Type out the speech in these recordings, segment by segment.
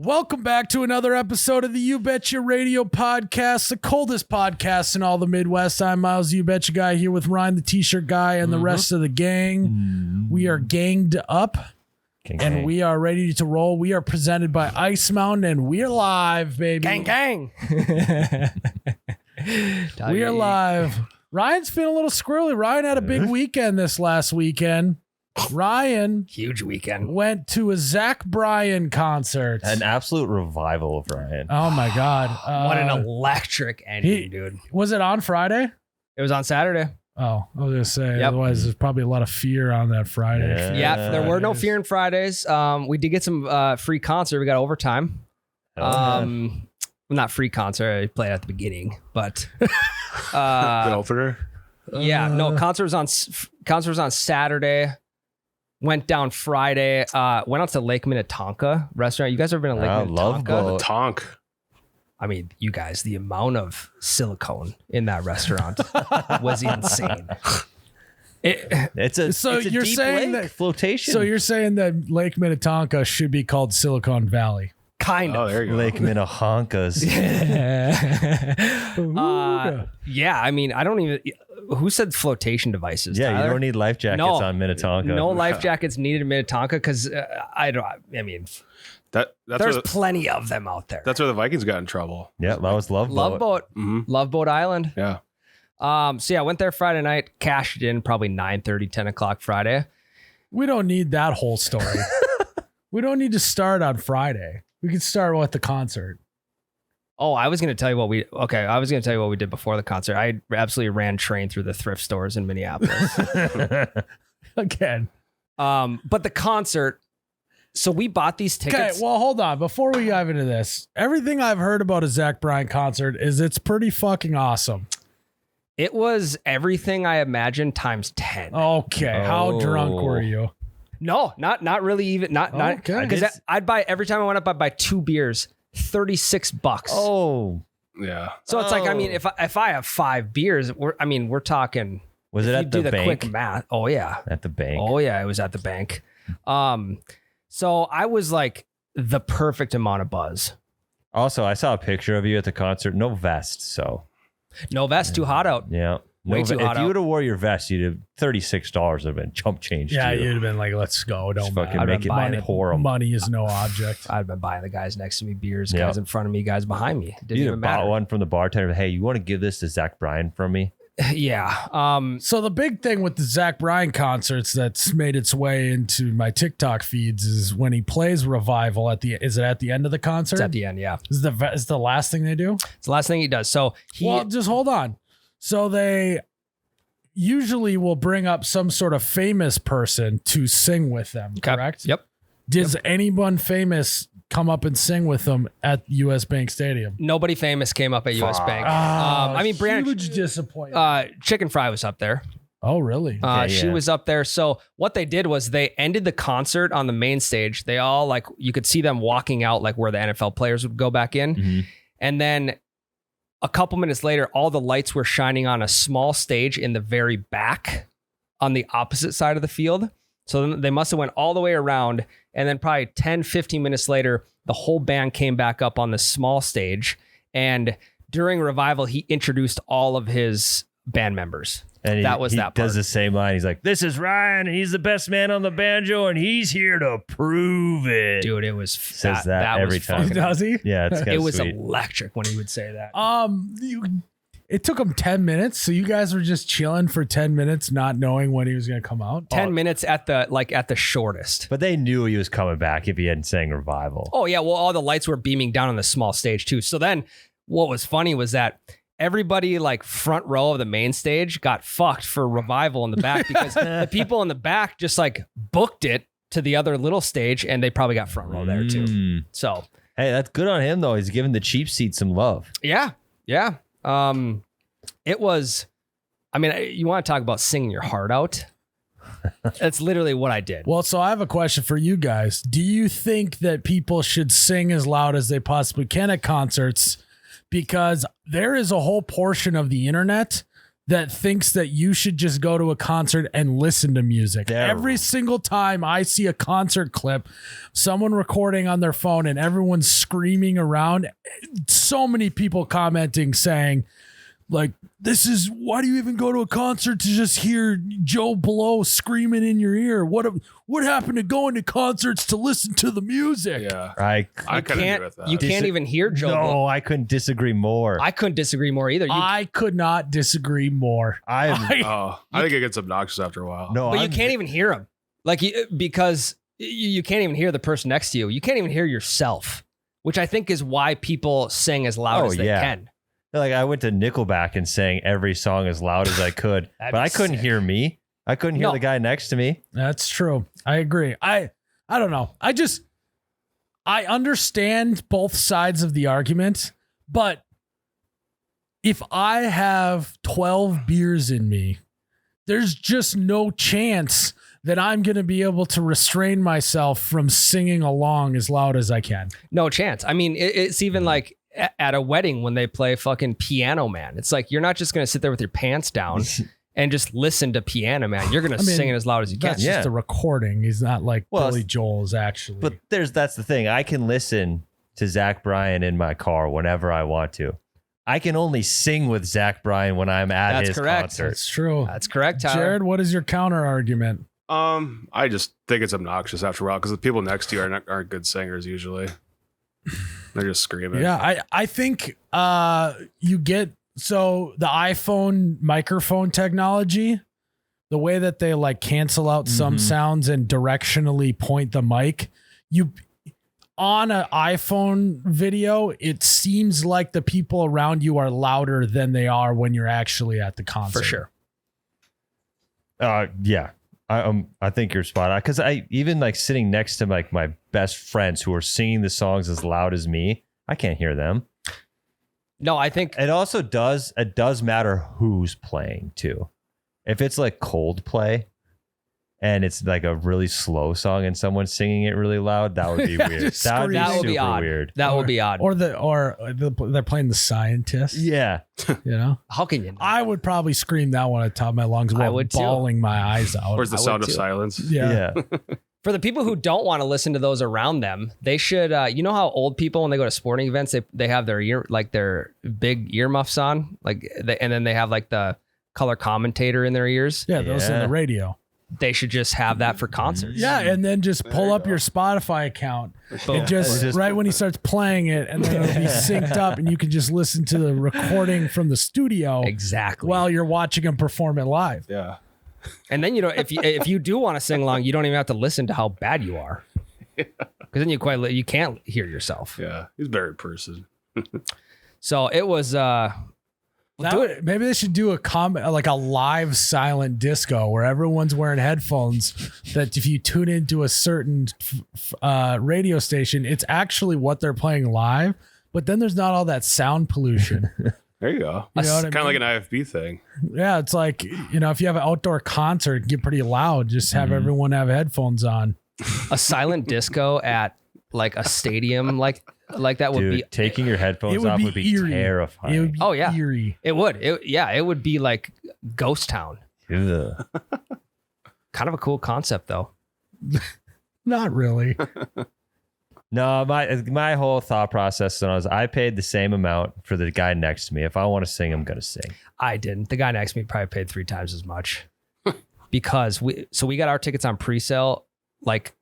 Welcome back to another episode of the You Betcha Radio podcast, the coldest podcast in all the Midwest. I'm Myles, You Betcha guy, here with Ryan, the T-shirt guy, and the rest of the gang. We are ganged up, and we are ready to roll. We are presented by Ice Mountain, and we are live, baby. Gang, gang. We are live. Ryan's feeling a little squirrely. Ryan had a big weekend this last weekend. Ryan huge weekend went to a Zach Bryan concert. An absolute revival of Ryan. Oh my God. What an electric ending, dude. Was it on Friday? It was on Saturday. Oh, I was gonna say, Yep. Otherwise there's probably a lot of fear on that Friday. Yeah, there were no fear in Fridays. We did get some free concert. We got overtime. Well, not free concert. I played at the beginning, but Good opener. yeah, no, concert was on Saturday. Went down Friday. Went out to Lake Minnetonka restaurant. You guys ever been to Lake Minnetonka? Love Tonk. I mean, you guys, the amount of silicone in that restaurant was insane. It's a you're deep saying lake that flotation. So you're saying that Lake Minnetonka should be called Silicon Valley. Kind Oh, of. there you go. Lake Minnetonkas. Yeah, I mean, I don't even. Who said flotation devices? Yeah, Tyler? you don't need life jackets No. on Minnetonka. No life jackets needed in Minnetonka because I mean, That's there's where plenty of them out there. that's where the Vikings got in trouble. Yeah, that was Love Boat. Love Boat Island. Yeah. So yeah, I went there Friday night, cashed in probably 9:30, 10 o'clock Friday. We don't need that whole story. We don't need to start on Friday. We can start with the concert. Oh, I was going to tell you what we did before the concert. I absolutely ran train through the thrift stores in Minneapolis. Again. But the concert, so we bought these Okay, tickets. well, hold on. Before we dive into this, everything I've heard about a Zach Bryan concert is it's pretty fucking awesome. It was everything I imagined times 10. Okay, how drunk were you? No, not really even. Not Okay. because I'd buy every time I went up, I'd buy 2 beers, $36. Oh, Yeah. So it's like, I mean, if I have 5 beers, we're talking. was it if at you do the the bank? quick math? Oh yeah. At the bank. Oh yeah, it was at the bank. So I was like the perfect amount of buzz. Also, I saw a picture of you at the concert. No vest, so No vest, too hot out. yeah. Way too hot If you out. would have wore your vest, you'd have $36 have been chump change. Yeah, to you. you'd have been like, let's go. Don't Just fucking matter. make it buying it. pour 'em. Money is no object. I'd been buying the guys next to me beers, Yeah. guys in front of me, guys behind me. Didn't You'd even have matter. bought one from the bartender. Hey, you want to give this to Zach Bryan from me? Yeah. So the big thing with the Zach Bryan concerts that's made its way into my TikTok feeds is when he plays Revival is it at the end of the concert? It's at the end. Yeah. Is the last thing they do? It's the last thing he does. So Well, just hold on. So they usually will bring up some sort of famous person to sing with them, correct? Yep. Does anyone famous come up and sing with them at US Bank Stadium? Nobody famous came up at US Bank. I mean, Brandon, huge disappointment. Chicken Fry was up there. Oh, really? She was up there. So what they did was they ended the concert on the main stage. They all you could see them walking out where the NFL players would go back in. Mm-hmm. And then a couple minutes later, all the lights were shining on a small stage in the very back on the opposite side of the field. So then they must have went all the way around. And then probably 10, 15 minutes later, the whole band came back up on the small stage. And during Revival, he introduced all of his band members. And that was he that part. does the same line. He's like, "This is Ryan, and he's the best man on the banjo, and he's here to prove it." Dude, it was Says that every was time. fucking- Does he? Yeah, it's kind It of was sweet. electric when he would say that. It took him 10 minutes. So you guys were just chilling for 10 minutes, not knowing when he was going to come out. 10 minutes at the shortest. But they knew he was coming back if he hadn't sang Revival. Oh yeah, well all the lights were beaming down on the small stage too. So then what was funny was that everybody front row of the main stage got fucked for Revival in the back because the people in the back just booked it to the other little stage and they probably got front row there too. So Hey, that's good on him though. He's giving the cheap seat some love. yeah. It was, I mean, you want to talk about singing your heart out? That's literally what I did. Well, so I have a question for you guys. Do you think that people should sing as loud as they possibly can at concerts? Because there is a whole portion of the internet that thinks that you should just go to a concert and listen to music. Every single time I see a concert clip, someone recording on their phone and everyone's screaming around, so many people commenting saying, like, why do you even go to a concert to just hear Joe Blow screaming in your ear? What happened to going to concerts to listen to the music? Yeah. I couldn't agree with that. You can't even hear Joe Blow. No, I couldn't disagree more. I couldn't disagree more either. I could not disagree more. I think it gets obnoxious after a while. No, but you can't even hear him. Like, because you can't even hear the person next to you. You can't even hear yourself, which I think is why people sing as loud as they can. Like, I went to Nickelback and sang every song as loud as I could, but I couldn't hear me. I couldn't hear the guy next to me. That's true. I agree. I don't know. I understand both sides of the argument, but if I have 12 beers in me, there's just no chance that I'm going to be able to restrain myself from singing along as loud as I can. No chance. I mean, it's even like at a wedding when they play fucking Piano Man. It's like, you're not just going to sit there with your pants down and just listen to Piano Man. You're going to sing it as loud as you can. That's just a recording. He's not like Billy Joel's actually. But that's the thing. I can listen to Zach Bryan in my car whenever I want to. I can only sing with Zach Bryan when I'm at his concert. That's true. That's correct, Tyler. Jared, what is your counter argument? I just think it's obnoxious after a while because the people next to you aren't good singers usually. They're just screaming. Yeah, I think you get the iPhone microphone technology, the way that they like cancel out some sounds and directionally point the mic. On an iPhone video, it seems like the people around you are louder than they are when you're actually at the concert. For sure. Yeah. I think you're spot on, because I even like sitting next to like my best friends who are singing the songs as loud as me, I can't hear them. No, I think it does matter who's playing too. If it's like Coldplay and it's like a really slow song and someone's singing it really loud, that would be weird. That would be odd. Weird. That would be odd. Or they're playing The Scientist. Yeah. You know? How can you not? I would probably scream that one at the top of my lungs while bawling my eyes out. Where's the sound of silence? Yeah. For the people who don't want to listen to those around them, they should, you know how old people, when they go to sporting events, they have their big earmuffs on, and then they have like the color commentator in their ears. Yeah, those on the radio. They should just have that for concerts. Yeah, and then just pull up your Spotify account and just right when he starts playing it, and then it'll be synced up, and you can just listen to the recording from the studio exactly while you're watching him perform it live. Yeah. And then, if you do want to sing along, you don't even have to listen to how bad you are, because then you can't hear yourself. Yeah, he's a very person. So it was. Maybe they should do like a live silent disco where everyone's wearing headphones. That if you tune into a certain radio station, it's actually what they're playing live. But then there's not all that sound pollution. There you go. You know what I mean? Kind of like an IFB thing. Yeah, it's like, if you have an outdoor concert, it can get pretty loud. Just have everyone have headphones on. A silent disco at like a stadium like that would be taking your headphones off would be eerie. terrifying. It would be eerie. It would. It would be like ghost town. Ugh. Kind of a cool concept though. Not really. No, my whole thought process was I paid the same amount for the guy next to me. If I want to sing, I'm going to sing. I didn't. The guy next to me probably paid 3 times as much because we got our tickets on pre-sale like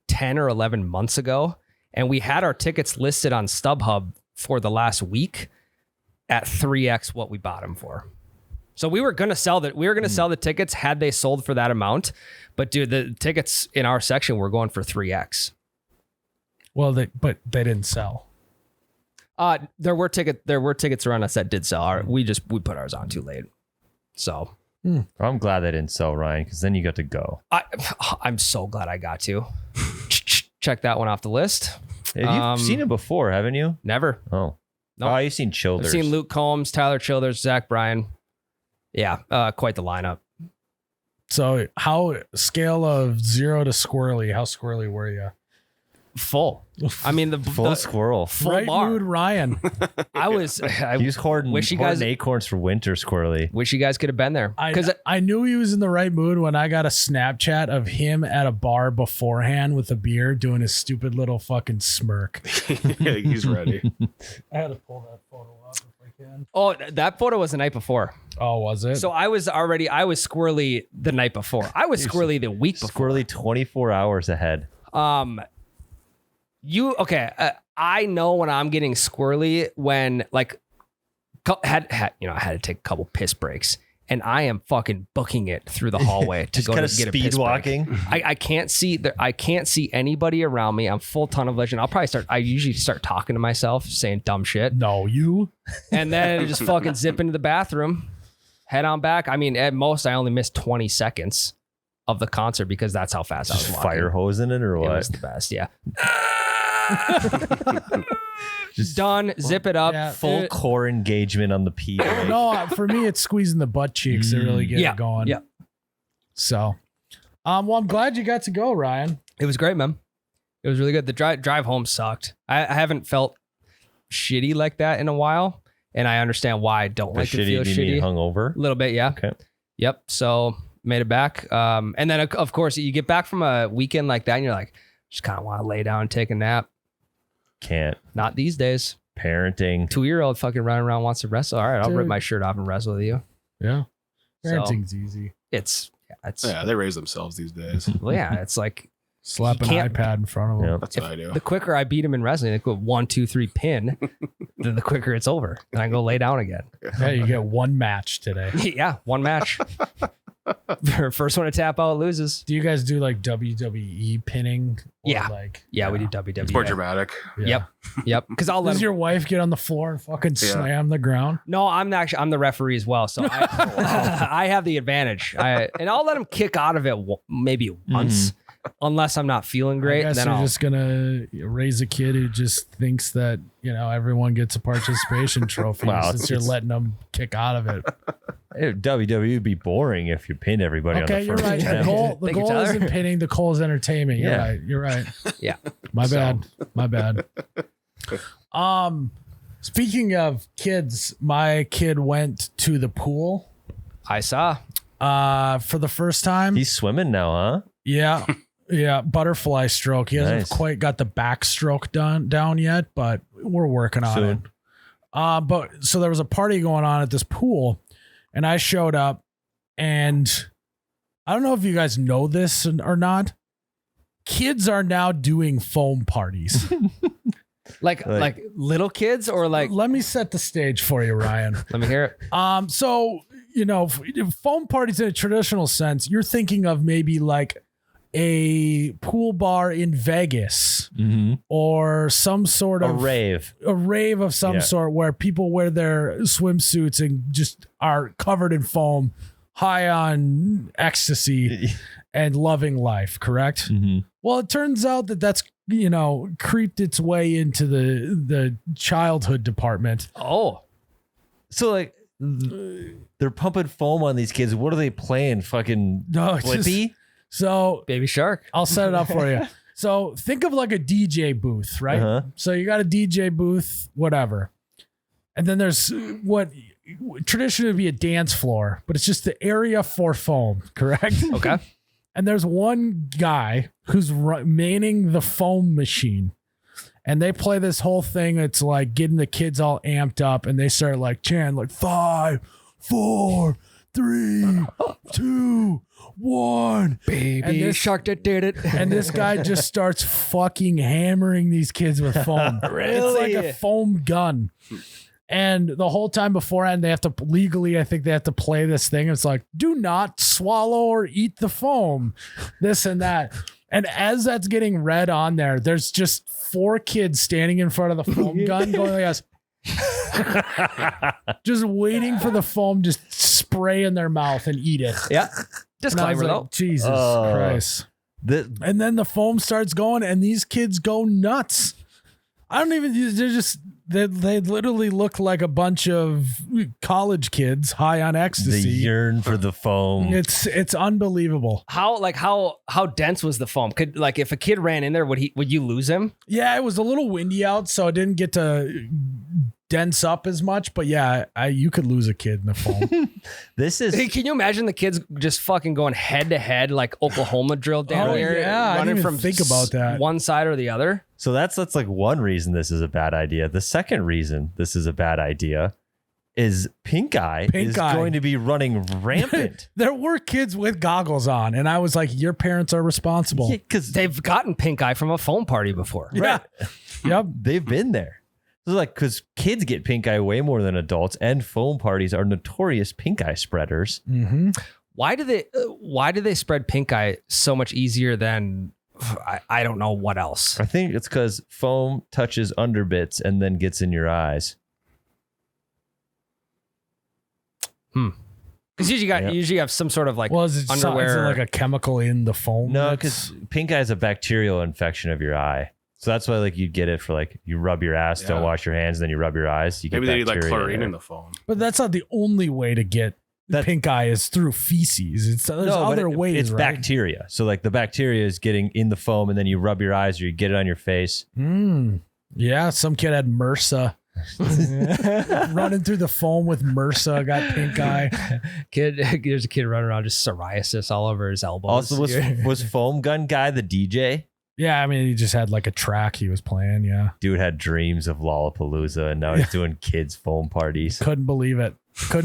10 or 11 months ago. And we had our tickets listed on StubHub for the last week at 3x what we bought them for. So we were going to sell that. We were going to sell the tickets had they sold for that amount. But dude, the tickets in our section were going for 3x. Well, they didn't sell. There were tickets around us that did sell. We put ours on too late. So I'm glad they didn't sell, Ryan, because then you got to go. I'm so glad I got to. Check that one off the list. You've seen it before, haven't you? Never. Oh. Nope. Oh, you've seen Childers. I've seen Luke Combs, Tyler Childers, Zach Bryan. Yeah, quite the lineup. So how scale of 0 to squirrely, how squirrely were you? Full. I mean, the Full squirrel. full Right bar. mood, Ryan. I He was hoarding wish you guys acorns for winter, Squirrely. wish you guys could have been there. Because I knew he was in the right mood when I got a Snapchat of him at a bar beforehand with a beer doing his stupid little fucking smirk. Yeah, he's ready. I had to pull that photo up if I can. oh, that photo was the night before. Oh, was it? So I was squirrely the night before. I was squirrely the week before. Squirrely 24 hours ahead. I know when I'm getting squirrely when like I had to take a couple piss breaks and I am fucking booking it through the hallway to go to get a piss walking. break. I can't see anybody around me. I'm full tunnel vision. I usually start talking to myself, saying dumb shit, no, you. and then just fucking zip into the bathroom, head on back. I mean, at most I only missed 20 seconds of the concert because that's how fast I was Just walking. fire hosing it or It what? was the best, yeah. Just done. Zip it up. Yeah. Full core engagement on the P. No, for me, it's squeezing the butt cheeks to really get Yeah, it going. yeah. So, well, I'm glad you got to go, Ryan. It was great, man. It was really good. The drive home sucked. I haven't felt shitty like that in a while, and I understand why I don't like to feel Do you mean shitty. hungover? A little bit, yeah. Okay. Yep. So made it back. And then of course you get back from a weekend like that, and you're like, just kind of want to lay down and take a nap. Can't. Not these days. Parenting. 2-year-old fucking running around wants to wrestle. All right, I'll Dude. rip my shirt off and wrestle with you. Yeah. So- Parenting's easy. It's Yeah, they raise themselves these days. well, yeah. It's like Slap You an can't- iPad in front of him. Yeah. That's what I do. the quicker I beat him in wrestling, like 1, 2, 3 pin, then the quicker it's over, and I go lay down again. Yeah, you get one match today. Yeah, one match. First one to tap out loses. Do you guys do like WWE pinning? Or Yeah. Like, Yeah, we do WWE. It's more dramatic. Yep. Yep. Because I'll let Does him. your wife get on the floor and fucking slam the ground? No, I'm the referee as well, so I have the advantage. And I'll let him kick out of it maybe once, unless I'm not feeling great. I guess Then you're I'll just gonna raise a kid who just thinks that everyone gets a participation trophy Wow, since you're letting them kick out of it. WWE would be boring if you pinned everybody Okay, on the you're first right. The attempt. goal Thank you, isn't Tyler. pinning. The goal is entertainment. You're Yeah. right. You're right. Yeah. My So- bad. My bad. Speaking of kids, my kid went to the pool I saw. for the first time. He's swimming now, huh? Yeah. Yeah. Butterfly stroke. He hasn't Nice. quite got the backstroke down yet, but we're working on Soon. it. But so there was a party going on at this pool, and I showed up, and I don't know if you guys know this or not. Kids are now doing foam parties. Like little kids or like, Let me set the stage for you, Ryan. let me hear it. So, foam parties in a traditional sense, you're thinking of maybe like a pool bar in Vegas or some sort A of rave. of some Yeah. sort where people wear their swimsuits and just are covered in foam, high on ecstasy and loving life, correct? Well, it turns out that that's, creeped its way into the childhood department. Oh, So like they're pumping foam on these kids. What are they playing? Fucking No, it's just- Flippy? So Baby Shark. I'll set it up for you. So think of like a DJ booth, right? Uh-huh. So you got a DJ booth, whatever. And then there's what traditionally would be a dance floor, but it's just the area for foam, correct? Okay. And there's one guy who's manning the foam machine. And they play this whole thing. It's like getting the kids all amped up, and they start like chanting like 5, 4, 3, 2, 1. Baby And this- Shark that did it. And this guy just starts fucking hammering these kids with foam. It's like a foam gun. And the whole time beforehand, they have to legally, I think they have to play this thing. It's like, do not swallow or eat the foam, this and that. And as that's getting read on there, there's just 4 kids standing in front of the foam gun going like this. Just waiting for the foam to spray in their mouth and eat it. Yeah. And I was Disclaimer like, though. Jesus Oh. Christ. The, And then the foam starts going and these kids go nuts. I don't even. They literally look like a bunch of college kids high on They ecstasy. yearn for the foam. It's unbelievable. How dense was the foam? Could like if a kid ran in there, would you lose him? Yeah, it was a little windy out, so I didn't get to dense up as much. But yeah, you could lose a kid in the foam. This is Hey, can you imagine the kids just fucking going head to head like Oklahoma drilled down here, yeah, I running didn't even from think about that. one side or the other? so that's like one reason this is a bad idea. The second reason this is a bad idea is Pink Eye is going to be running rampant. There were kids with goggles on, and I was like, "Your parents are responsible." Because They've gotten pink eye from a foam party before. Yeah. Yep. they've been there. So like, because kids get pink eye way more than adults, and foam parties are notorious pink eye spreaders. Mm-hmm. Why do they spread pink eye so much easier than I don't know what else? I think it's because foam touches underbits and then gets in your eyes. Because usually have some sort of like Well, is it underwear. like a chemical in the foam? No, that's- because pink eye is a bacterial infection of your eye. So that's why like you get it for like you rub your ass, don't Yeah. wash your hands, then you rub your eyes. You get Maybe they need like bacteria chlorine there. in the foam. but that's not the only way to get That- pink eye is through feces. There's No, but other ways. It's right? bacteria. So like the bacteria is getting in the foam, and then you rub your eyes or you get it on your face. Yeah, some kid had MRSA. Running through the foam with MRSA, got pink eye. There's a kid running around just psoriasis all over his elbows. Also, was Foam Gun Guy the DJ? Yeah, I mean, he just had like a track he was playing. Yeah, Dude had dreams of Lollapalooza, and now he's doing kids' foam parties. couldn't believe it. Could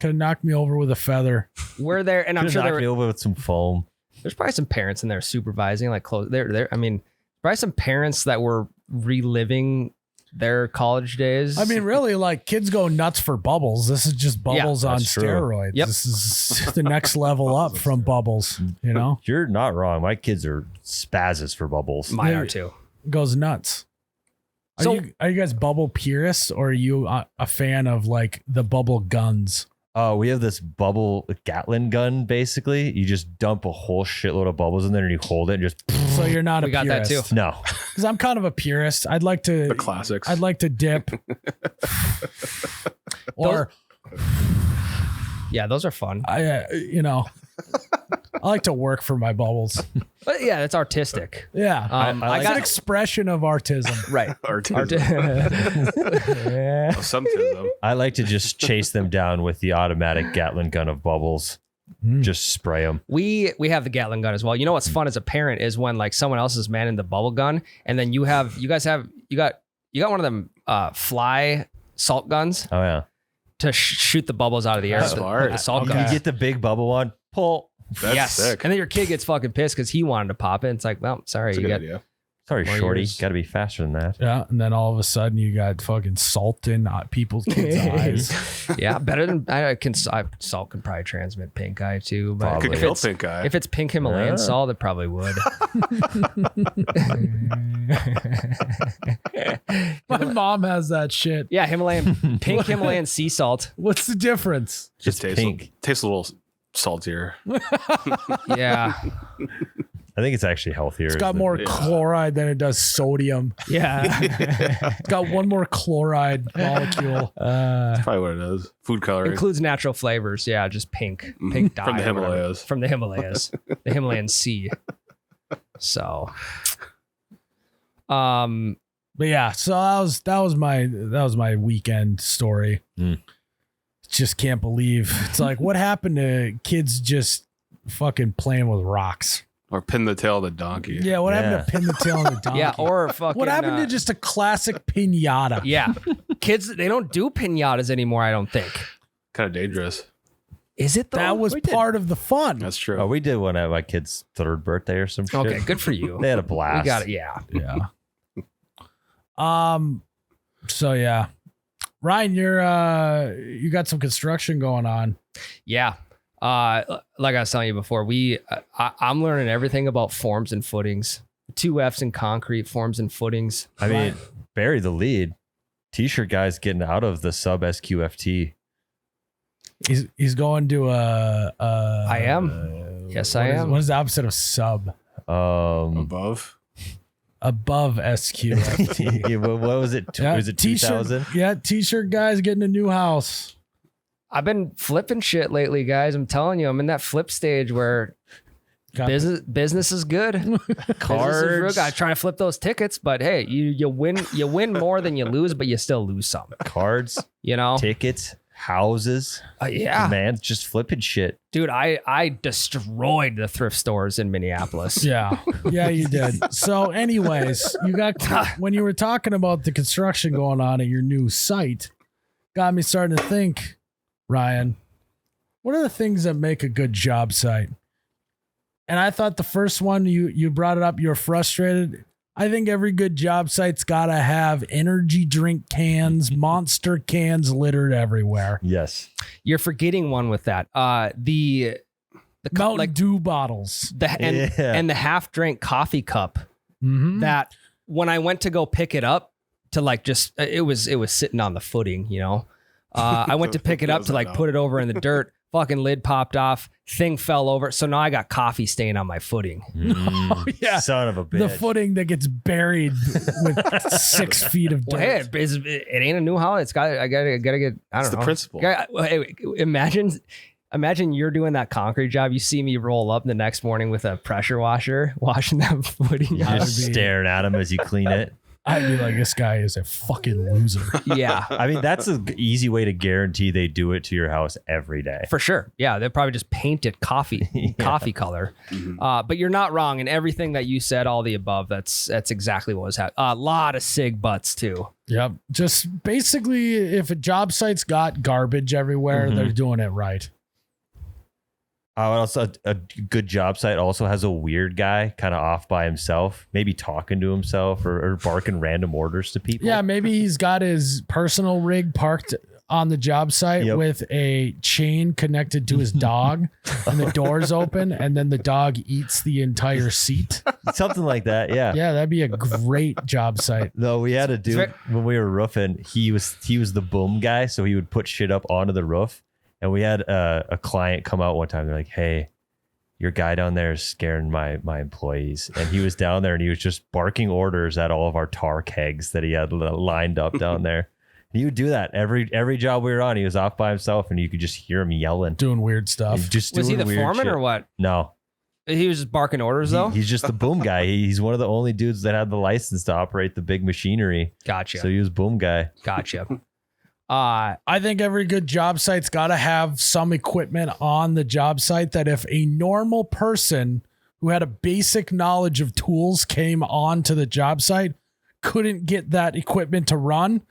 have knocked me over with a feather. We're there, and I'm Could've sure knocked me over with some foam. there's probably some parents in there supervising, like close. I mean, probably some parents that were reliving their college days. I mean, really, like kids go nuts for bubbles. This is just bubbles on that's true. steroids. Yep. This is the next level up from bubbles. You know, You're not wrong. My kids are spazzes for bubbles. mine are too. goes nuts. So- Are you guys bubble purists, or are you a fan of like the bubble guns? Oh, we have this bubble Gatling gun. Basically, you just dump a whole shitload of bubbles in there, and you hold it, and just So you're not We a got that purist. too. no. Because I'm kind of a purist. I'd like The to. classics. I'd like to dip. Or Yeah, those are fun. I like to work for my bubbles. But yeah, that's artistic. Yeah. I It's an expression of artism. Right. Some to them. I like to just chase them down with the automatic Gatling gun of bubbles. Just spray them. We have the Gatling gun as well. You know what's fun as a parent is when like someone else is manning the bubble gun, and then you got one of them fly salt guns Oh yeah. to shoot the bubbles out of the air. That's with smart. the salt Okay. guns. You get the big bubble one, pull. That's Yes. sick. And then your kid gets fucking pissed because he wanted to pop it. It's like, well, sorry, That's a you good got idea. Sorry, More shorty. years. Got to be faster than that. Yeah. And then all of a sudden you got fucking salt in people's kids' eyes. yeah, better than salt can probably transmit pink eye too. But Probably. Could if kill it's, pink eye. if it's pink Himalayan Yeah. salt, it probably would. My mom has that shit. Yeah, pink Himalayan sea salt. What's the difference? Just It's tastes pink. tastes a little saltier. Yeah, I think it's actually healthier. It's got more chloride than it does sodium. yeah. It's got one more chloride molecule. That's probably what it is. Food coloring. Includes natural flavors. Yeah, just pink dye From the or whatever. Himalayas. From the Himalayas, the Himalayan sea. So, But yeah, so that was my weekend story. Just can't believe it's like what happened to kids just fucking playing with rocks. Or pin the tail of the donkey. Yeah, what happened to pin the tail on the donkey? yeah, or fucking. what happened to just a classic pinata? Yeah, kids, they don't do pinatas anymore. I don't think. Kind of dangerous. Is it though? That was We did. part of the fun. That's true. Oh, we did one at my kid's third birthday or some shit. Okay, good for you. They had a blast. We got it. Yeah. Yeah. So yeah, Ryan, you got some construction going on. Yeah. Like I was telling you before, I'm learning everything about forms and footings. 2 F's in concrete, forms and footings. I mean, Barry the lead. T-shirt guy's getting out of the sub SQFT. He's going to I am. Yes, I am. What is the opposite of sub? Above. above SQFT. Yeah, what was it? Was it 2000? Yeah, t-shirt guys getting a new house. I've been flipping shit lately, guys. I'm telling you, I'm in that flip stage where business is good. Cards. I'm trying to flip those tickets, but hey, you win more than you lose, but you still lose some. Cards, You know, tickets, houses. yeah, Man, just flipping shit. dude. I destroyed the thrift stores in Minneapolis. Yeah, you did. So, anyways, you got when you were talking about the construction going on at your new site, got me starting to think, Ryan, what are the things that make a good job site? And I thought the first one you brought it up, you're frustrated. I think every good job site's got to have energy drink cans, Monster cans littered everywhere. Yes. You're forgetting one with that. The Mountain Dew bottles. And the half drink coffee cup that when I went to go pick it up to like just it was sitting on the footing, you know. I went to pick it up to like put it over in the dirt. Fucking lid popped off. Thing fell over. So now I got coffee stain on my footing. Oh, yeah. Son of a bitch. The footing that gets buried with 6 feet of dirt. Well, hey, it ain't a new house. I gotta get. I don't know. the principle. Hey, imagine you're doing that concrete job. You see me roll up the next morning with a pressure washer, washing that footing. You're just staring at him as you clean it. I'd be like, this guy is a fucking loser. Yeah. I mean, that's an easy way to guarantee they do it to your house every day. For sure. Yeah. They'll probably just paint it coffee color. But you're not wrong in everything that you said, all the above. That's exactly what was happening. A lot of sig butts too. Yep. Just basically, if a job site's got garbage everywhere, they're doing it right. Also, a good job site also has a weird guy kind of off by himself, maybe talking to himself or barking random orders to people. Yeah, maybe he's got his personal rig parked on the job site with a chain connected to his dog and the door's open and then the dog eats the entire seat. Something like that. Yeah. Yeah, that'd be a great job site. No, we had a dude when we were roofing. He was the boom guy, so he would put shit up onto the roof. And we had a client come out one time. They're like, "Hey, your guy down there is scaring my employees." And he was down there and he was just barking orders at all of our tar kegs that he had lined up down there. And he would do that every job we were on. He was off by himself and you could just hear him yelling, doing weird stuff. Was he the foreman or what? No. He was just barking orders though? He's just the boom guy. He's one of the only dudes that had the license to operate the big machinery. Gotcha. So he was boom guy. Gotcha. I think every good job site's got to have some equipment on the job site that if a normal person who had a basic knowledge of tools came onto the job site, couldn't get that equipment to run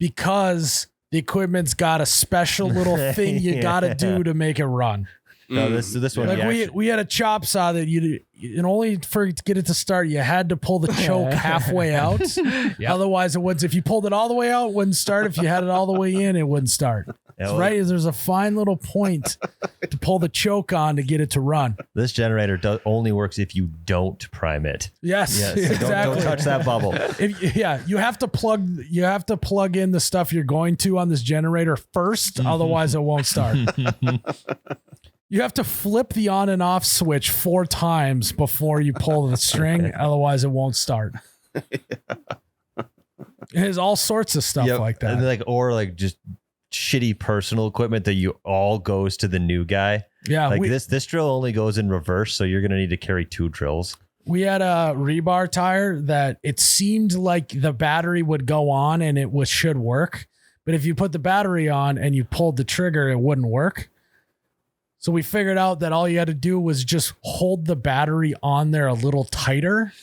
because the equipment's got a special little thing you got to do to make it run. No, this one. Like we had a chop saw that and only to get it to start, you had to pull the choke halfway out. Otherwise, it wouldn't. If you pulled it all the way out, it wouldn't start. If you had it all the way in, it wouldn't start. Right? There's a fine little point to pull the choke on to get it to run. This generator only works if you don't prime it. Yes, so exactly. Don't touch that bubble. You have to plug in the stuff you're going to on this generator first. Otherwise, it won't start. You have to flip the on and off switch 4 times before you pull the string. Otherwise, it won't start. It has all sorts of stuff like that. And or just shitty personal equipment that you all goes to the new guy. Yeah. Like this drill only goes in reverse. So you're going to need to carry 2 drills. We had a rebar tire that it seemed like the battery would go on and it should work. But if you put the battery on and you pulled the trigger, it wouldn't work. So we figured out that all you had to do was just hold the battery on there a little tighter.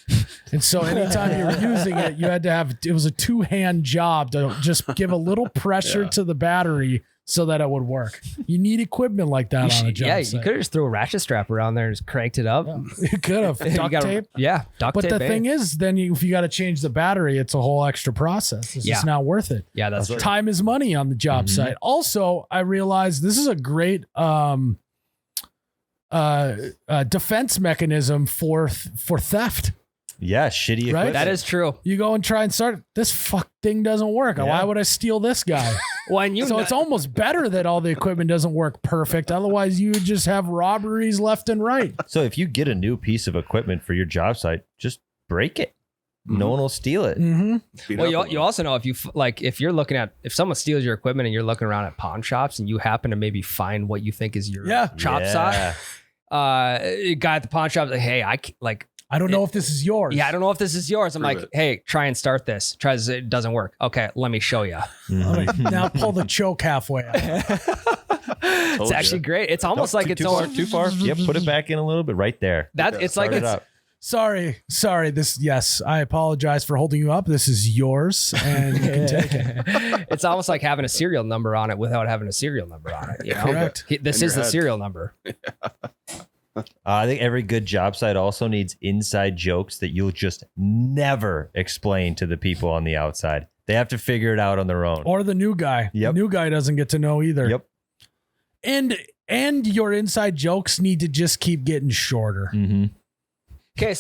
And so anytime you were using it, you had to it was a 2-hand job to just give a little pressure to the battery so that it would work. You need equipment like that on a job site. You could have just threw a ratchet strap around there and just cranked it up. Yeah, you could have. Duct tape. Yeah, duct tape. But the thing is, then if you got to change the battery, it's a whole extra process. It's just not worth it. Yeah, that's true. Time is money on the job site. Also, I realized this is a great defense mechanism for theft. Yeah, shitty equipment. Right? That is true. You go and try and start this thing doesn't work. Why would I steal this guy? So it's almost better that all the equipment doesn't work perfect. Otherwise, you would just have robberies left and right. So if you get a new piece of equipment for your job site, just break it. no one will steal it. Mm-hmm. Well, you also know if you're looking at, if someone steals your equipment and you're looking around at pawn shops and you happen to maybe find what you think is your chop saw, a guy at the pawn shop is like, hey, I don't know if this is yours. Yeah, I don't know if this is yours. I'm Prove like, it. hey, try and start this. It doesn't work. Okay, let me show you. All right, now pull the choke halfway out. It's actually great. It's almost like it's too far. Yep, put it back in a little bit right there. It's like Start it it's up. Sorry. Yes, I apologize for holding you up. This is yours, and you can take it. it's almost like having a serial number on it without having a serial number on it. You know? Correct. This In is your the head. serial number. I think every good job site also needs inside jokes that you'll just never explain to the people on the outside. They have to figure it out on their own. Or the new guy. Yep. The new guy doesn't get to know either. Yep. And your inside jokes need to just keep getting shorter. Mm-hmm. Okay.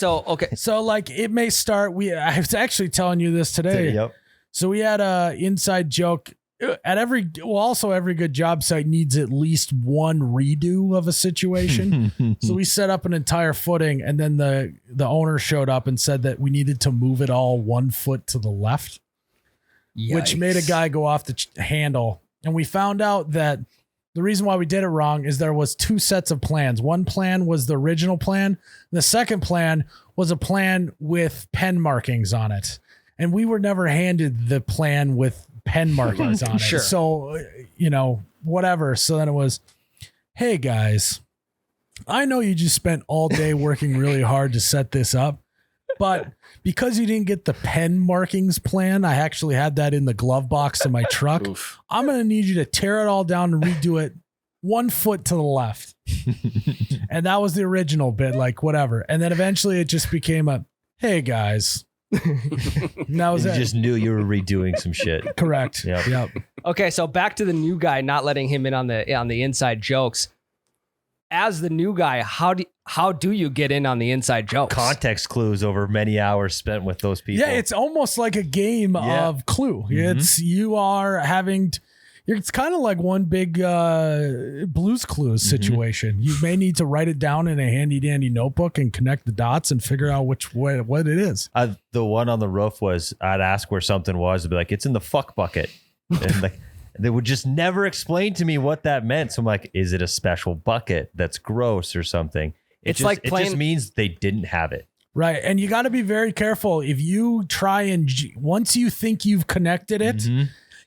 So like it may start. I was actually telling you this today. Yep. So we had a inside joke at every good job site needs at least one redo of a situation. So we set up an entire footing, and then the owner showed up and said that we needed to move it all 1 foot to the left, which made a guy go off the handle. And we found out that the reason why we did it wrong is there was 2 sets of plans. One plan was the original plan. The second plan was a plan with pen markings on it. And we were never handed the plan with pen markings on it. Sure. So, whatever. So then it was, hey guys, I know you just spent all day working really hard to set this up, but because you didn't get the pen markings plan, I actually had that in the glove box in my truck. Oof. I'm going to need you to tear it all down and redo it 1 foot to the left. And that was the original bit, like whatever. And then eventually it just became a, hey guys. And that was You it. just knew you were redoing some shit. Correct. Yep. Yep. Okay, so back to the new guy, not letting him in on the inside jokes. As the new guy, how do you get in on the inside jokes? Context clues over many hours spent with those people. Yeah, it's almost like a game of Clue. It's it's kind of like one big Blue's Clues situation. You may need to write it down in a handy dandy notebook and connect the dots and figure out what it is. The one on the roof was, I'd ask where something was, I'd be like, it's in the fuck bucket. And like, they would just never explain to me what that meant. So I'm like, is it a special bucket that's gross or something? It just means they didn't have it. Right. And you got to be very careful. If you try and once you think you've connected it,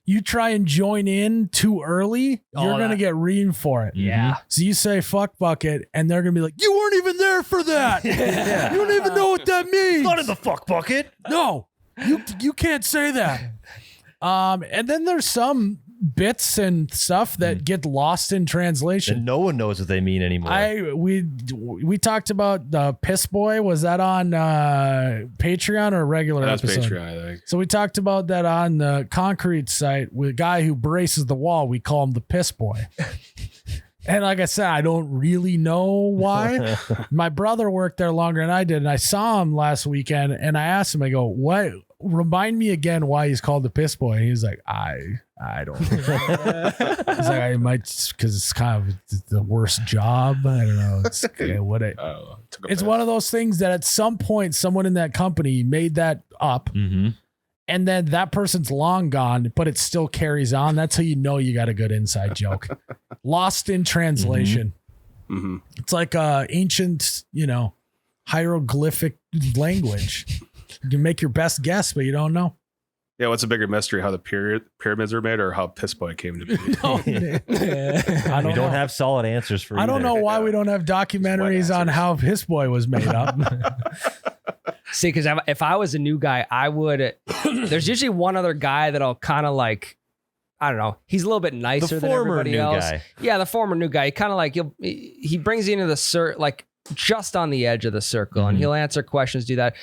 you try and join in too early, you're going to get reamed for it. Yeah. So you say fuck bucket and they're going to be like, you weren't even there for that. You don't even know what that means. Not in the fuck bucket. No, you can't say that. And then there's some bits and stuff that get lost in translation. And no one knows what they mean anymore. We talked about the piss boy. Was that on Patreon or a regular That's episode? Patreon, I think. So we talked about that on the concrete site with a guy who braces the wall. We call him the piss boy. And like I said, I don't really know why. My brother worked there longer than I did, and I saw him last weekend, and I asked him, I go, what? Remind me again why he's called the piss boy. And he's like, I don't know. He's like, I might, because it's kind of the worst job. I don't know. It's it's one of those things that at some point someone in that company made that up, and then that person's long gone, but it still carries on. That's how you know you got a good inside joke. Lost in translation. It's like ancient, hieroglyphic language. You can make your best guess, but you don't know. Yeah, what's a bigger mystery? How the pyramids are made, or how Piss Boy came to be? We don't have solid answers for. I don't know why we don't have documentaries on how Piss Boy was made up. See, because if I was a new guy, I would. There's usually one other guy that'll kind of like, I don't know. He's a little bit nicer than everybody else. Guy. Yeah, the former new guy. He kind of like he brings you into the like just on the edge of the circle, and he'll answer questions, do that.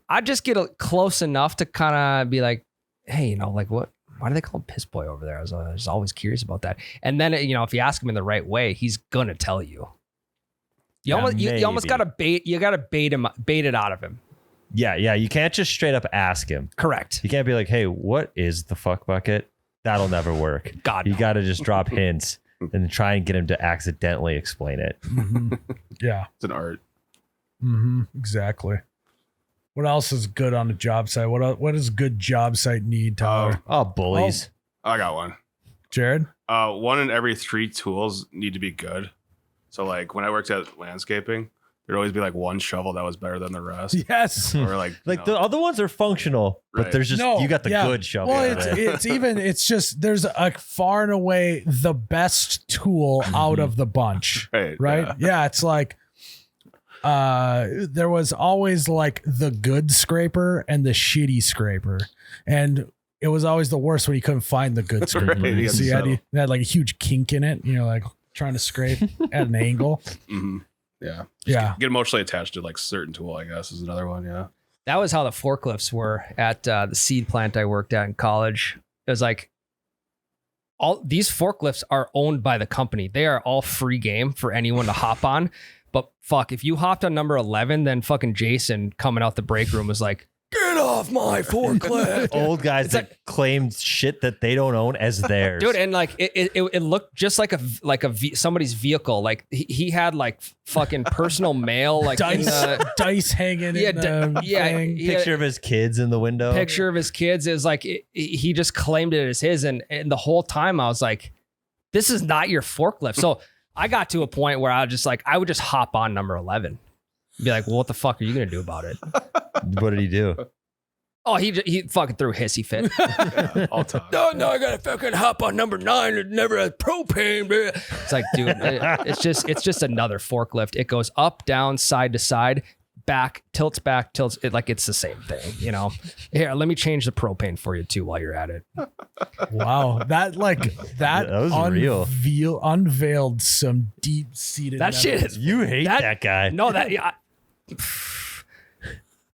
I'd just get close enough to kind of be like, hey, like what? Why do they call him Piss Boy over there? I was always curious about that. And then, if you ask him in the right way, he's gonna tell you. You almost gotta bait. You gotta bait it out of him. Yeah. You can't just straight up ask him. Correct. You can't be like, hey, what is the fuck bucket? That'll never work. You got to just drop hints and try and get him to accidentally explain it. Yeah, it's an art. Exactly. What else is good on a job site? What does good job site need, Tyler? Bullies. I got one. Jared? One in every 3 tools need to be good. So like when I worked at landscaping, there'd always be like one shovel that was better than the rest. Yes. Or like The other ones are functional, but Right. there's just you got the good shovel. Well, it's just there's a far and away the best tool out of the bunch. right. Yeah, it's like there was always like the good scraper and the shitty scraper. And it was always the worst when you couldn't find the good scraper. Right, So you had like a huge kink in it, like trying to scrape at an angle. Mm-hmm. Yeah. Get emotionally attached to like certain tool, I guess, is another one. Yeah. That was how the forklifts were at the seed plant I worked at in college. It was like all these forklifts are owned by the company. They are all free game for anyone to hop on. But fuck, if you hopped on number 11, then fucking Jason coming out the break room was like, "Get off my forklift!" Old guys that claimed shit that they don't own as theirs, dude. And like it looked just like somebody's vehicle. Like he had like fucking personal mail, like dice hanging. Picture of his kids in the window. Picture of his kids is like he just claimed it as his, and the whole time I was like, "This is not your forklift." So I got to a point where I would just hop on number 11, be like, "Well, what the fuck are you gonna do about it?" What did he do? Oh, he fucking threw a hissy fit. All time. No, I gotta fucking hop on number 9. It never has propane. Blah. It's like, dude, it's just another forklift. It goes up, down, side to side, back, tilts it like it's the same thing, Here, let me change the propane for you too while you're at it. Wow, that was real. Unveiled some deep seated. That shit is. You hate that guy. No,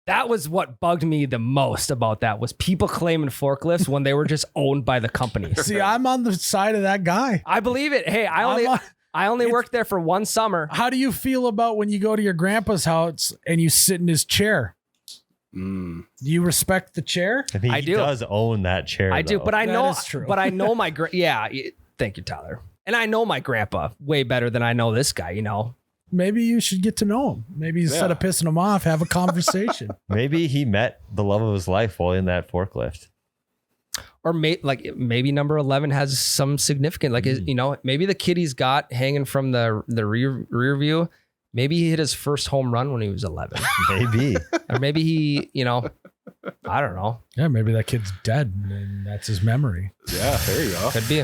that was what bugged me the most about that was people claiming forklifts when they were just owned by the company. See, I'm on the side of that guy. I believe it. Hey, I only worked there for one summer. How do you feel about when you go to your grandpa's house and you sit in his chair? Do you respect the chair? I mean, he does own that chair. I do, but I know. That is true. But I know my thank you, Tyler. And I know my grandpa way better than I know this guy. Maybe you should get to know him. Maybe instead of pissing him off, have a conversation. Maybe he met the love of his life while in that forklift. Or maybe number 11 has some significant, maybe the kid he's got hanging from the rear view, maybe he hit his first home run when he was 11. Maybe. Or maybe he, I don't know. Yeah, maybe that kid's dead and that's his memory. Yeah, there you go. Could be.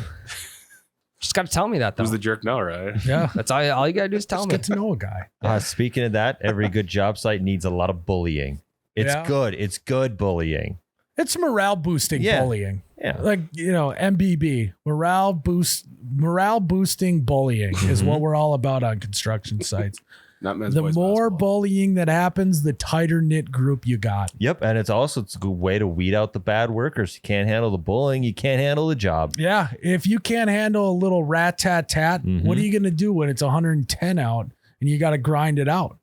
Just got to tell me that, though. Who's the jerk now, right? Yeah. That's all you got to do is tell me. Get to know a guy. Speaking of that, every good job site needs a lot of bullying. It's good. It's good bullying. It's morale boosting bullying. Yeah. Like, MBB, morale boosting bullying is what we're all about on construction sites. Not men's The boys more basketball. bullying that happens, the tighter knit group you got. Yep. And it's a good way to weed out the bad workers. You can't handle the bullying. You can't handle the job. Yeah. If you can't handle a little rat tat tat, what are you going to do when it's 110 out and you got to grind it out?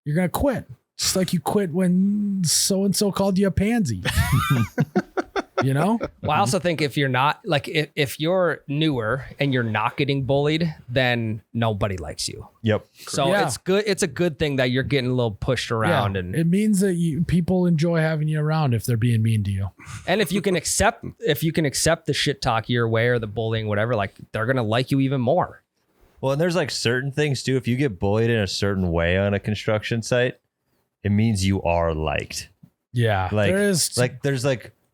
You're going to quit. Just like you quit when so-and-so called you a pansy. Well, I also think if you're not if you're newer and you're not getting bullied, then nobody likes you. Yep. So it's good. It's a good thing that you're getting a little pushed around, and it means that people enjoy having you around if they're being mean to you. And if you can accept the shit talk your way or the bullying, whatever, they're gonna like you even more. Well, and there's certain things too. If you get bullied in a certain way on a construction site, it means you are liked. Yeah. There's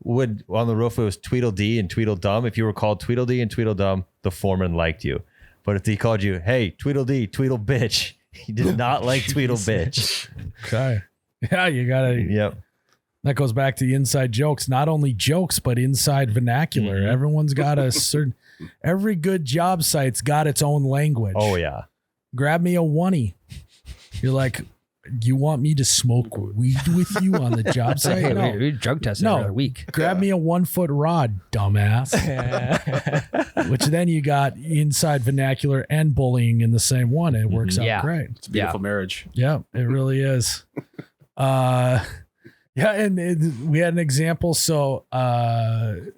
would on the roof it was Tweedledee and Tweedledum. If you were called Tweedledee and Tweedledum, the foreman liked you. But if he called you, hey, Tweedledee, Tweedle bitch, he did not like Tweedle bitch. Okay. Yeah, you gotta. Yep. That goes back to the inside jokes. Not only jokes, but inside vernacular. Everyone's got a certain. Every good job site's got its own language. Oh yeah. Grab me a oney. You're like, you want me to smoke weed with you on the job site? Hey, No. we drug tested every week. Grab me a 1 foot rod, dumbass. Which then you got inside vernacular and bullying in the same one. It works out great. It's a beautiful marriage. Yeah, it really is. And we had an example. So the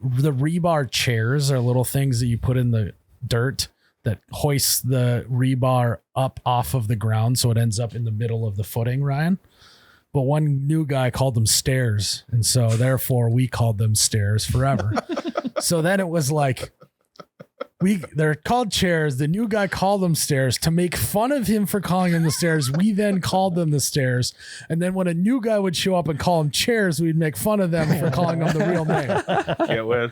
rebar chairs are little things that you put in the dirt that hoists the rebar up off of the ground so it ends up in the middle of the footing, Ryan. but one new guy called them stairs. And so therefore we called them stairs forever. So then it was like, they're called chairs. The new guy called them stairs to make fun of him for calling them the stairs. We then called them the stairs. And then when a new guy would show up and call them chairs, we'd make fun of them for calling them the real name. Can't win.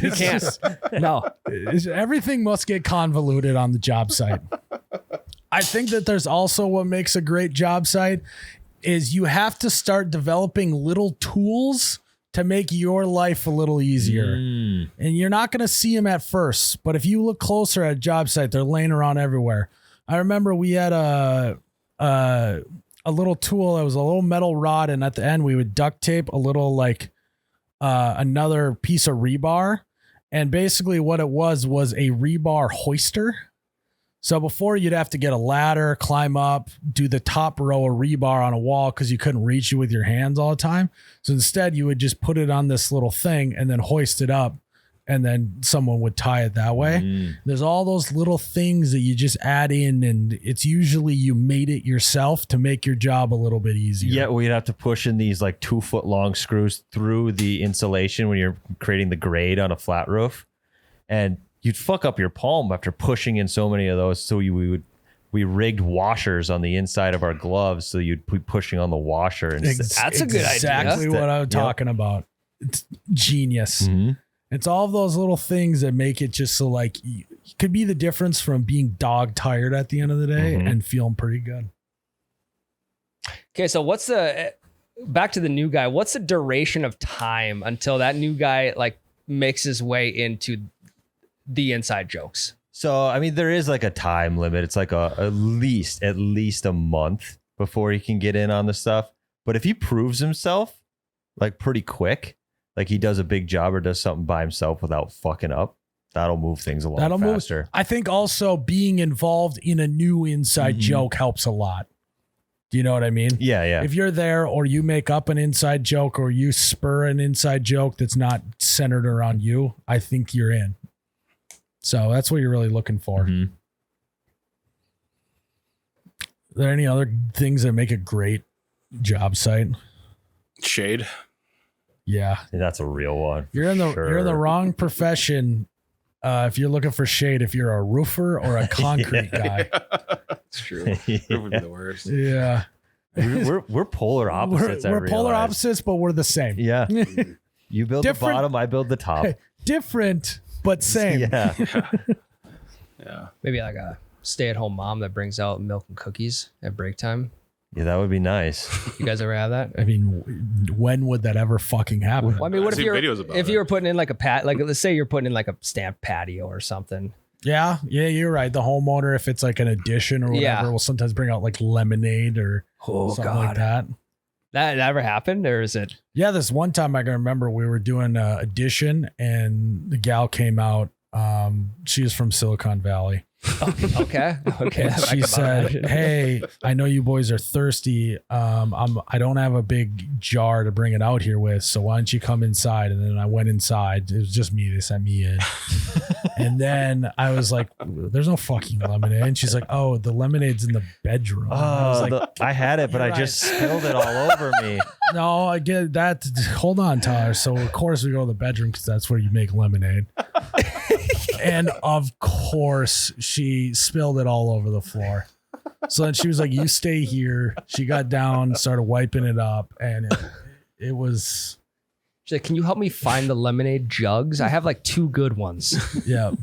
You can't. No. Everything must get convoluted on the job site. I think that there's also what makes a great job site is you have to start developing little tools to make your life a little easier. And you're not going to see them at first, but if you look closer at a job site, they're laying around everywhere. I remember we had a little tool that was a little metal rod, and at the end we would duct tape a little another piece of rebar. And basically what it was a rebar hoister. So before you'd have to get a ladder, climb up, do the top row of rebar on a wall because you couldn't reach it with your hands all the time. So instead you would just put it on this little thing and then hoist it up, and then someone would tie it that way. There's all those little things that you just add in, and it's usually you made it yourself to make your job a little bit easier. Yeah, we'd have to push in these like 2 foot long screws through the insulation when you're creating the grade on a flat roof. And you'd fuck up your palm after pushing in so many of those. So we rigged washers on the inside of our gloves, so you'd be pushing on the washer. And That's a good idea. Exactly what I'm talking about. It's genius. It's all of those little things that make it just so like it could be the difference from being dog tired at the end of the day and feeling pretty good. Okay, so back to the new guy? What's the duration of time until that new guy like makes his way into the inside jokes? So, I mean, there is like a time limit. It's like at least a month before he can get in on the stuff. But if he proves himself like pretty quick, like he does a big job or does something by himself without fucking up, that'll move things along faster. I think also being involved in a new inside joke helps a lot. Do you know what I mean? Yeah. If you're there or you make up an inside joke or you spur an inside joke that's not centered around you, I think you're in. So that's what you're really looking for. Are there any other things that make a great job site? Shade. Yeah. That's a real one. You're in the wrong profession if you're looking for shade, if you're a roofer or a concrete guy. It's true. It would be the worst. Yeah. We're polar opposites. We're polar opposites, but we're the same. Yeah. You build the bottom, I build the top. Different, but same. Yeah. Yeah. Maybe like a stay-at-home mom that brings out milk and cookies at break time. Yeah, that would be nice. You guys ever have that? I mean, when would that ever fucking happen? Well, I mean, what I've if seen videos about you were putting in like let's say you're putting in like a stamped patio or something. Yeah, you're right. The homeowner, if it's like an addition or whatever, will sometimes bring out like lemonade or something like that. That ever happened, or is it? Yeah, this one time I can remember we were doing an addition and the gal came out. She was from Silicon Valley. Okay. And she said, "Hey, I know you boys are thirsty. I don't have a big jar to bring it out here with, so why don't you come inside?" And then I went inside. It was just me. They sent me in. And then I was like, "There's no fucking lemonade." And she's like, "Oh, the lemonade's in the bedroom." I was like, I had it, but I just spilled it all over me. No, I get that. Hold on, Tyler. So of course we go to the bedroom because that's where you make lemonade. And of course she spilled it all over the floor. So then she was like, "You stay here." She got down, started wiping it up, and it was. She's like, "Can you help me find the lemonade jugs? I have like 2 good ones." Yeah.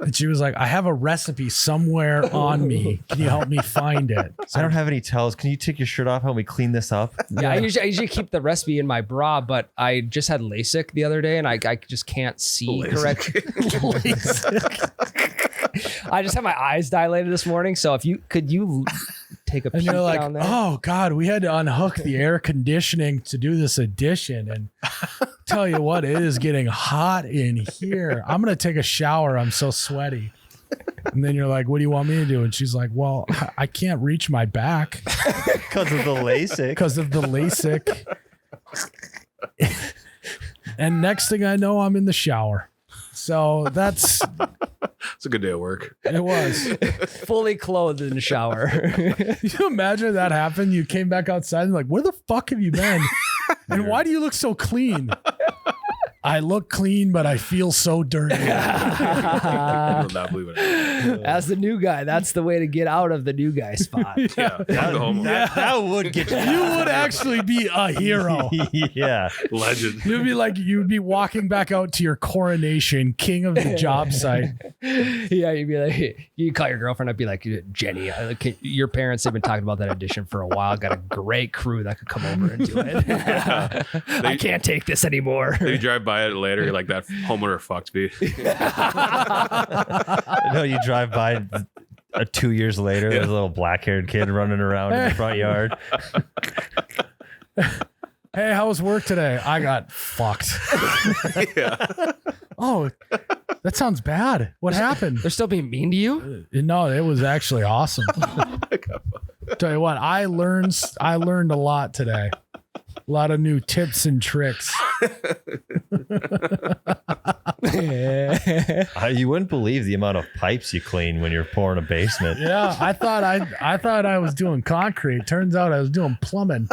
And she was like, "I have a recipe somewhere on me. Can you help me find it?" So I don't have any towels. Can you take your shirt off? Help me clean this up? Yeah, I usually keep the recipe in my bra, but I just had LASIK the other day and I just can't see correctly. I just had my eyes dilated this morning. So could you take a peek you're like, down there? "Oh God, we had to unhook the air conditioning to do this addition." And tell you what, it is getting hot in here. I'm going to take a shower. I'm so sweaty. And then you're like, "What do you want me to do?" And she's like, "Well, I can't reach my back Because of the LASIK. And next thing I know, I'm in the shower. So that's It's a good day at work. It was. Fully clothed in the shower. Can you imagine that happened? You came back outside and like, where the fuck have you been? And why do you look so clean? I look clean, but I feel so dirty. I will not believe it. As the new guy, that's the way to get out of the new guy spot. Yeah. That would get you. You would actually be a hero. Yeah. Legend. You'd be walking back out to your coronation, king of the job site. Yeah, you'd be like, you call your girlfriend, I'd be like, Jenny, your parents have been talking about that audition for a while. Got a great crew that could come over and do it. I can't take this anymore. Then you drive by it later, you're like, that homeowner fucked me. No, you drive by 2 years later, there's a little black-haired kid running around in the front yard. Hey, how was work today? I got fucked. Yeah. Oh, that sounds bad. What happened? They're still being mean to you? No, it was actually awesome. Tell you what, I learned a lot today. A lot of new tips and tricks. You wouldn't believe the amount of pipes you clean when you're pouring a basement. Yeah, I thought I was doing concrete. Turns out I was doing plumbing.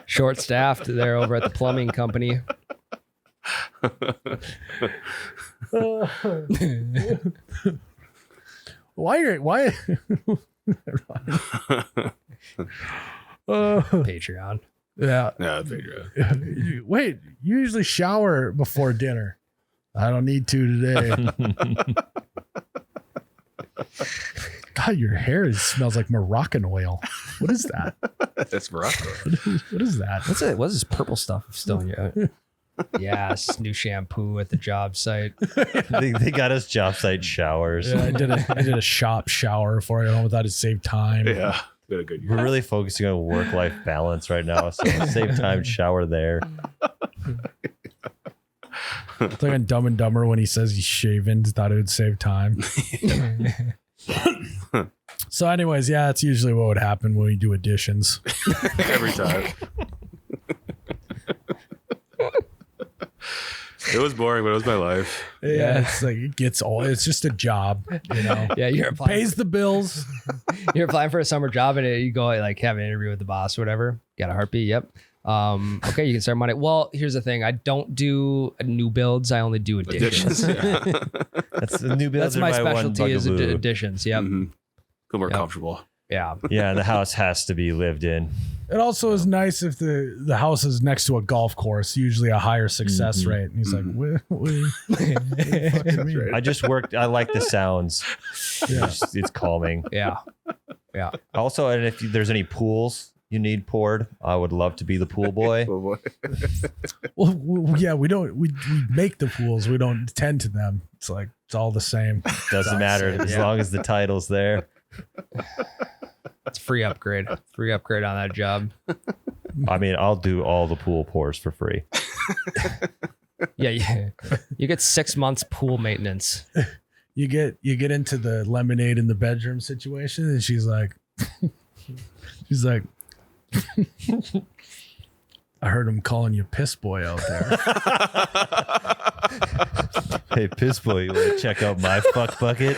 Short staffed there over at the plumbing company. Why? Patreon. Yeah. Yeah, Pedro. Wait, you usually shower before dinner. I don't need to today. God, your hair smells like Moroccan oil. What is that? That's Morocco. What is that? What's this purple stuff still in your Yes, new shampoo at the job site. They got us job site showers. Yeah, I did a shop shower before I got home. I thought it'd save time. Yeah. Been a good year. We're really focusing on work-life balance right now, so save time, shower there. It's like on Dumb and Dumber when he says he's shaven, thought it would save time. So anyways, yeah, that's usually what would happen when we do additions. Every time. It was boring, but it was my life. Yeah, it's like it gets old. It's just a job, you know. Yeah, you're applying. Pays the bills. You're applying for a summer job and you go like have an interview with the boss or whatever. Got a heartbeat? Yep. Okay, you can start Monday. Well, here's the thing. I don't do new builds. I only do additions. Yeah. That's the new builds. That's my are one specialty is bugaboo. additions. Yep. Mm-hmm. Feel more Yep. comfortable. Yeah. Yeah, the house has to be lived in. It also is nice if the house is next to a golf course, usually a higher success rate. And he's like, what do you fucking mean? I just worked. I like the sounds. Yeah. It's calming. Yeah. Yeah. Also, and if there's any pools you need poured, I would love to be the pool boy. Oh, boy. Well, yeah, we make the pools. We don't tend to them. It's like, it's all the same. Doesn't matter as long as the title's there. It's free upgrade. Free upgrade on that job. I mean, I'll do all the pool pours for free. Yeah. You get 6 months pool maintenance. You get into the lemonade in the bedroom situation, and she's like, I heard him calling you piss boy out there. Hey, piss boy, you want to check out my fuck bucket?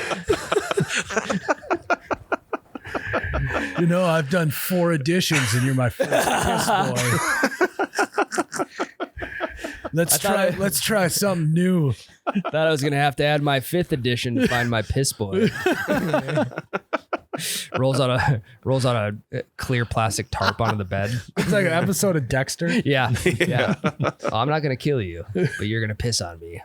You know, I've done 4 editions, and you're my first piss boy. Let's try something new. Thought I was gonna have to add my 5th edition to find my piss boy. rolls out a clear plastic tarp onto the bed. It's like an episode of Dexter. Yeah. Well, I'm not gonna kill you, but you're gonna piss on me.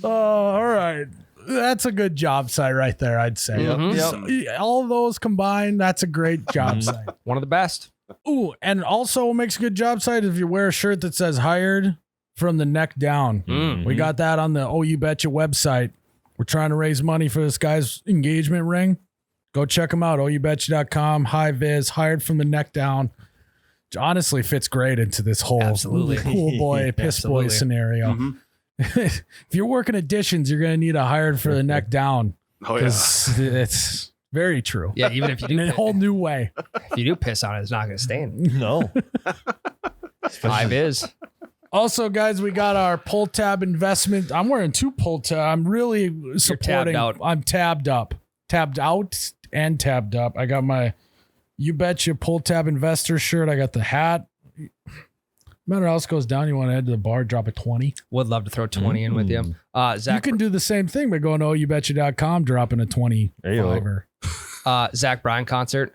Oh, all right. That's a good job site right there, I'd say. Mhm. So, all of those combined, that's a great job site. One of the best. Ooh, and also what makes a good job site is if you wear a shirt that says hired from the neck down. We got that on the Oh You Betcha website. We're trying to raise money for this guy's engagement ring. Go check them out. OUBetcha.com. High vis, hired from the neck down. Which honestly fits great into this whole Absolutely. cool boy, piss boy Absolutely. scenario. Mhm. If you're working additions, you're going to need a hired for the neck down. Oh, yeah. 'Cause it's very true. Yeah, even if you In a do whole new way. piss on it, it's not gonna stain. No. Five is. Also, guys, we got our pull tab investment. I'm wearing 2 pull tab. I'm really supporting. tabbed out. I'm tabbed up, tabbed out, and tabbed up. I got my You Betcha pull tab investor shirt. I got the hat. No matter how else goes down, you want to head to the bar, drop a 20. Would love to throw 20 in with you. Zach, You can do the same thing by going to youbetcha.com, dropping a 25er. Zach Bryan concert.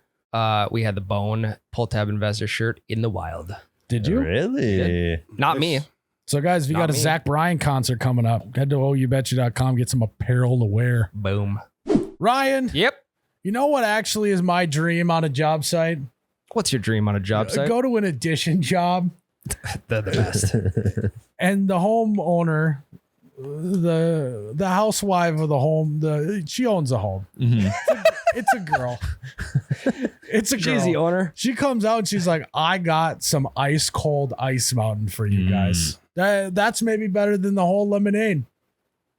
We had the Bone pull tab investor shirt in the wild. Did you? Really? Not me. So, guys, if you Not got a me. Zach Bryan concert coming up, head to youbetcha.com, get some apparel to wear. Boom. Ryan, Yep. you know what actually is my dream on a job site? What's your dream on a job site? Go to an addition job. They're the best. And the homeowner, the housewife of the home, she owns a home. It's a girl. It's a girl. She's the owner. She comes out and she's like, I got some ice cold ice mountain for you guys. That's maybe better than the whole lemonade.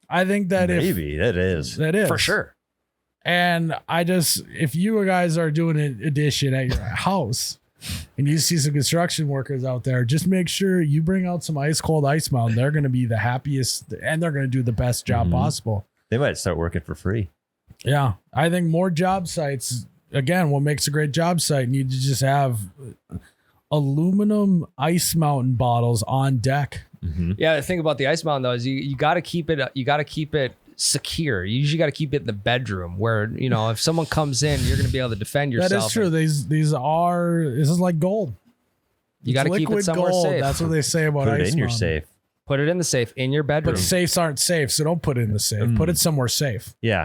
I think that Maybe that is. that is For sure. And if you guys are doing an addition at your house and you see some construction workers out there, just make sure you bring out some ice cold ice mountain. They're going to be the happiest and they're going to do the best job possible. They might start working for free. Yeah. I think more job sites, again, what makes a great job site, need to just have aluminum ice mountain bottles on deck. Yeah, the thing about the ice mountain though is you got to keep it secure. You usually got to keep it in the bedroom where, if someone comes in, you're going to be able to defend yourself. That is true. This is like gold. You got to keep it somewhere gold. safe. That's what they say about Put ice it in your mountain. safe. Put it in the safe in your bedroom. But safes aren't safe, so don't put it in the safe. Put it somewhere safe. Yeah.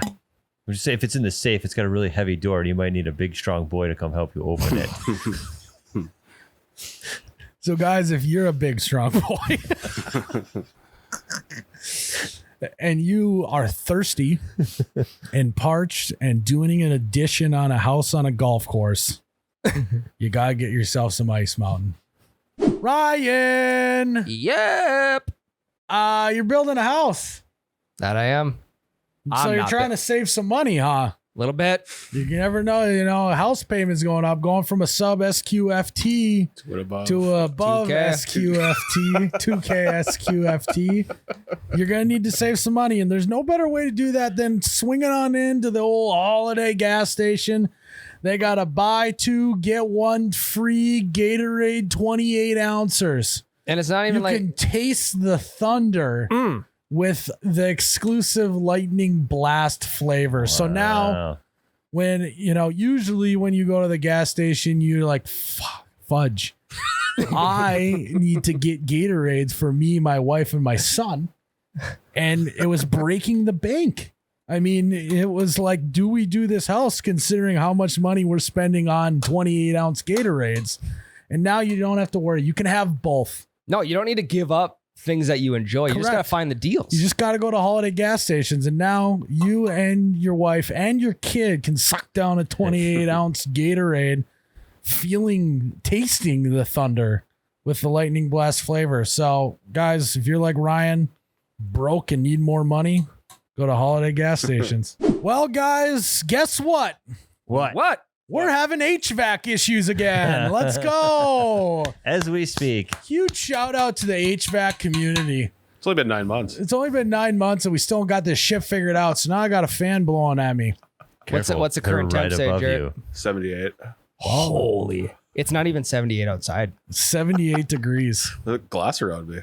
Would you say if it's in the safe, it's got a really heavy door and you might need a big, strong boy to come help you open it. So, guys, if you're a big, strong boy and you are thirsty and parched and doing an addition on a house on a golf course, you got to get yourself some ice mountain. Ryan, Yep. you're building a house. That I am. So I'm you're not trying to save some money, huh? A little bit. You never know, house payments going up, going from a sub SQFT What about to above 2K. SQFT, 2K SQFT. You're going to need to save some money. And there's no better way to do that than swinging on into the old Holiday gas station. They got a buy 2, get 1 free Gatorade 28 ounces. And it's not even You like can taste the thunder with the exclusive lightning blast flavor. So now Wow. when, usually when you go to the gas station, you're like, fudge. I need to get Gatorades for me, my wife, and my son. And it was breaking the bank. I mean, it was like, do we do this house considering how much money we're spending on 28 ounce Gatorades? And now you don't have to worry. You can have both. No, you don't need to give up things that you enjoy. You just got to Correct. find the deals. You just got to go to Holiday gas stations. And now you and your wife and your kid can suck down a 28 ounce Gatorade, tasting the thunder with the lightning blast flavor. So, guys, if you're like Ryan, broke and need more money, go to Holiday gas stations. Well, guys, guess what? What? We're having HVAC issues again. Let's go. As we speak. Huge shout out to the HVAC community. It's only been 9 months. It's only been 9 months and we still got this shit figured out. So now I got a fan blowing at me. Careful. What's the They're current temp right say, above Jared? you. 78. Holy. It's not even 78 outside. 78 degrees. The glass around me.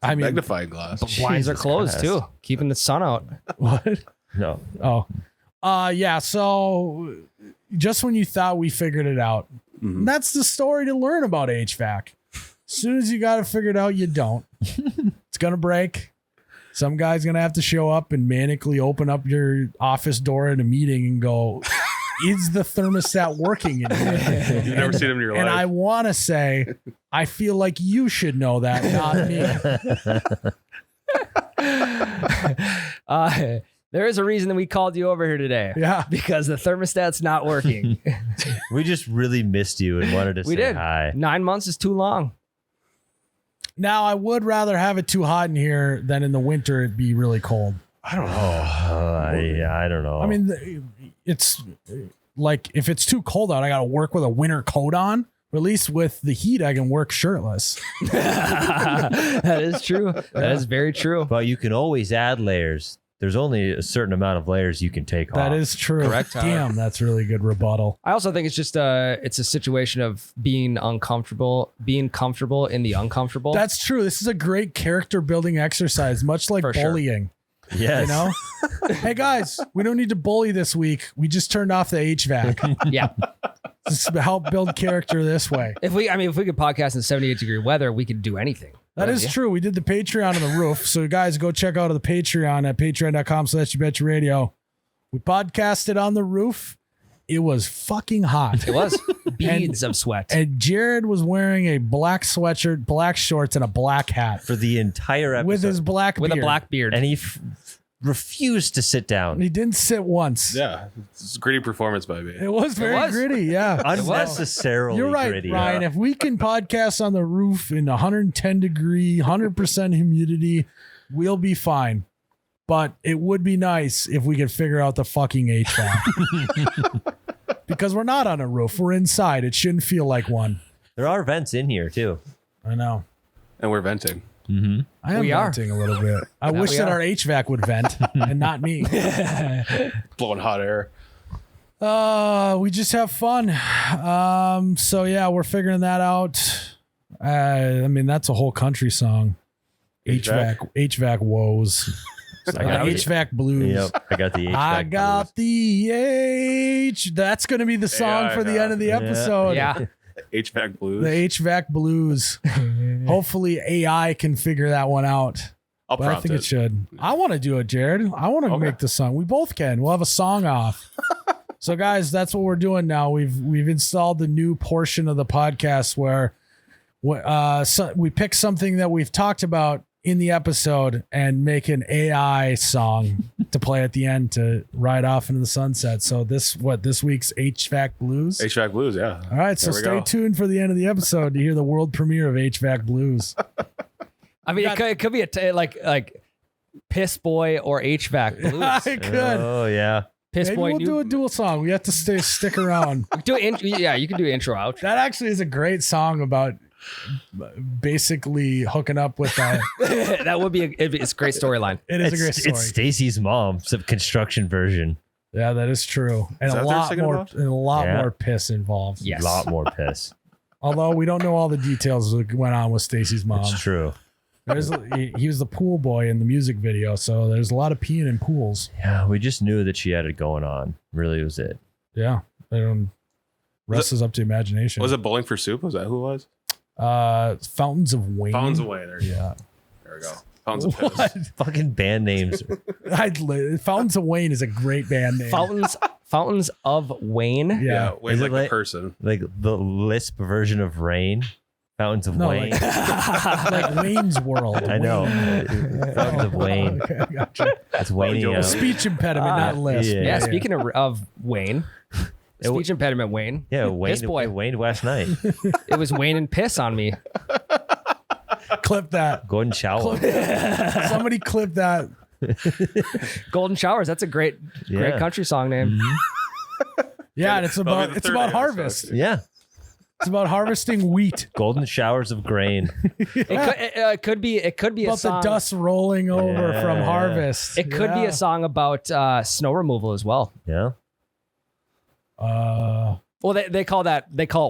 I mean, Magnifying glass. Blinds are Jesus closed Christ. too, keeping the sun out. what? No. Oh, yeah. So just when you thought we figured it out, that's the story to learn about HVAC. As soon as you got it figured out, you don't. It's going to break. Some guy's going to have to show up and manically open up your office door in a meeting and go, is the thermostat working in here? You've never seen him in your And life. I want to say, I feel like you should know that, not me. There is a reason that we called you over here today. Yeah. Because the thermostat's not working. We just really missed you and wanted to We say did. hi. 9 months is too long. Now, I would rather have it too hot in here than in the winter it be really cold. I don't know. Yeah, I don't know. I mean, it's like if it's too cold out, I got to work with a winter coat on But at least with the heat, I can work shirtless. That is true. That is very true. But you can always add layers. There's only a certain amount of layers you can take off. That is true. Correct, Tyler. Damn, that's really good rebuttal. I also think it's just it's a situation of being comfortable in the uncomfortable. That's true. This is a great character building exercise, much like For sure. bullying. Yes. You know? Hey guys, we don't need to bully this week. We just turned off the HVAC. Yeah. Just help build character this way. If we could podcast in 78-degree weather, we could do anything. That is true. We did the Patreon on the roof. So guys, go check out the Patreon at patreon.com/YouBetchaRadio. We podcasted on the roof. It was fucking hot. It was beads of sweat. And Jared was wearing a black sweatshirt, black shorts, and a black hat For the entire episode. with his black With beard. a black beard. And he refused to sit down. He didn't sit once. Yeah, it's a gritty performance by me. It was very was. gritty. Yeah. Unnecessarily You're right, gritty. Ryan. If we can podcast on the roof in 110 degree, 100% humidity, we'll be fine. But it would be nice if we could figure out the fucking HVAC. Because we're not on a roof. We're inside. It shouldn't feel like one. There are vents in here too. I know. And we're venting. Mm-hmm. I am We are. venting a little bit. I That wish we that are. our HVAC would vent and not me. Blowing hot air. We just have fun. So yeah, we're figuring that out. I mean, that's a whole country song. HVAC woes. I got the- HVAC blues. Yep, I got the HVAC I got the H. That's going to be the song Yeah, for the yeah. end of the episode. Yeah. HVAC blues. The HVAC blues. Hopefully AI can figure that one out. I'll But I prompt think it should. I want to do it, Jared. I want to Okay. make the song. We both can. We'll have a song off. So guys, that's what we're doing now. We've installed the new portion of the podcast where we pick something that we've talked about in the episode and make an AI song to play at the end to ride off into the sunset. So this week's HVAC blues. HVAC blues, yeah. All right, so There we stay go. tuned for the end of the episode to hear the world premiere of HVAC blues. I mean, it could be like Piss Boy or HVAC blues. I could. Oh yeah. Piss Maybe Boy. we'll do a dual song. We have to stick around. Yeah, you can do intro out. That actually is a great song about basically hooking up with that. That would be it's a great storyline. It is a great story. It's Stacy's mom. It's a construction version. Yeah, that is true. And Is a that what they're lot singing more about? and a lot Yeah. more piss involved. Yes. A lot more piss. Although we don't know all the details that went on with Stacy's mom. It's true. He was the pool boy in the music video, so there's a lot of peeing in pools. Yeah, we just knew that she had it going on. Really was it. Yeah. Rest is up to imagination. Was it Bowling for Soup? Was that who it was? Fountains of Wayne. Fountains Away. There you go. Yeah. There we go. Fountains of Piss. What? Fucking band names. Fountains of Wayne is a great band name. Fountains of Wayne. Yeah. Yeah, Wayne Is it like like- the person. Like the Lisp version of Rain. Fountains of No, Wayne. like Wayne's World. I know. Wayne. Fountains of Wayne. Okay, I gotcha. That's Wayne. Joel. Speech impediment, not lisp. yeah. Yeah, speaking of Wayne, speech impediment Wayne. Yeah, Wayne. Piss Boy. Wayne last night. It was Wayne and piss on me. Clip that. Golden shower. Somebody clip that. Golden Showers. That's a great Yeah. country song name. Yeah, and it's That'll be about the it's third about episode. harvest. Yeah. It's about harvesting wheat. Golden showers of grain. It could be a About song. the dust rolling over Yeah. from harvest. It could be Yeah. a song about snow removal as well. Yeah. Well, they call it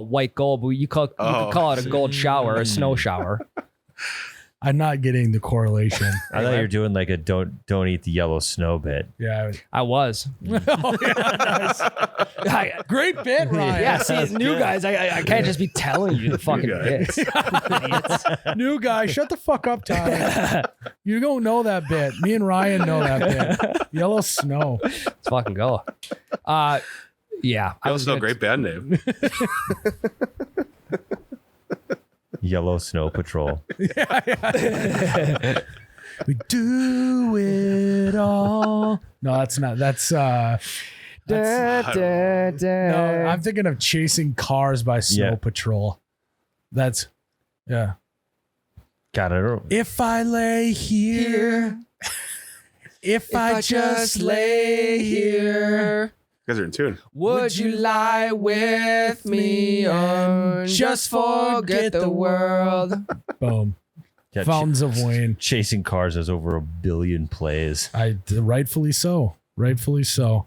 white gold, but you could call it a gold shower, a snow shower. I'm not getting the correlation. I thought you were doing like a don't eat the yellow snow bit. Yeah. I was. Oh, yeah, nice. Great bit, Ryan. Yeah, see, new guys, I can't just be telling you the fucking bits. Idiots. New guy, shut the fuck up, Tyler. You don't know that bit. Me and Ryan know that bit. Yellow snow. Let's fucking go. Yeah. That was no great band name. Yellow Snow Patrol. We do it all. No, that's not. That's no, I'm thinking of Chasing Cars by Snow Yeah. Patrol. That's yeah. God, I don't. If I lay here, if I just lay here, guys are in tune. Would you lie with me and just forget the world? Boom. Yeah, Fountains of Wayne. Chasing Cars has over 1 billion plays. Rightfully so. Rightfully so.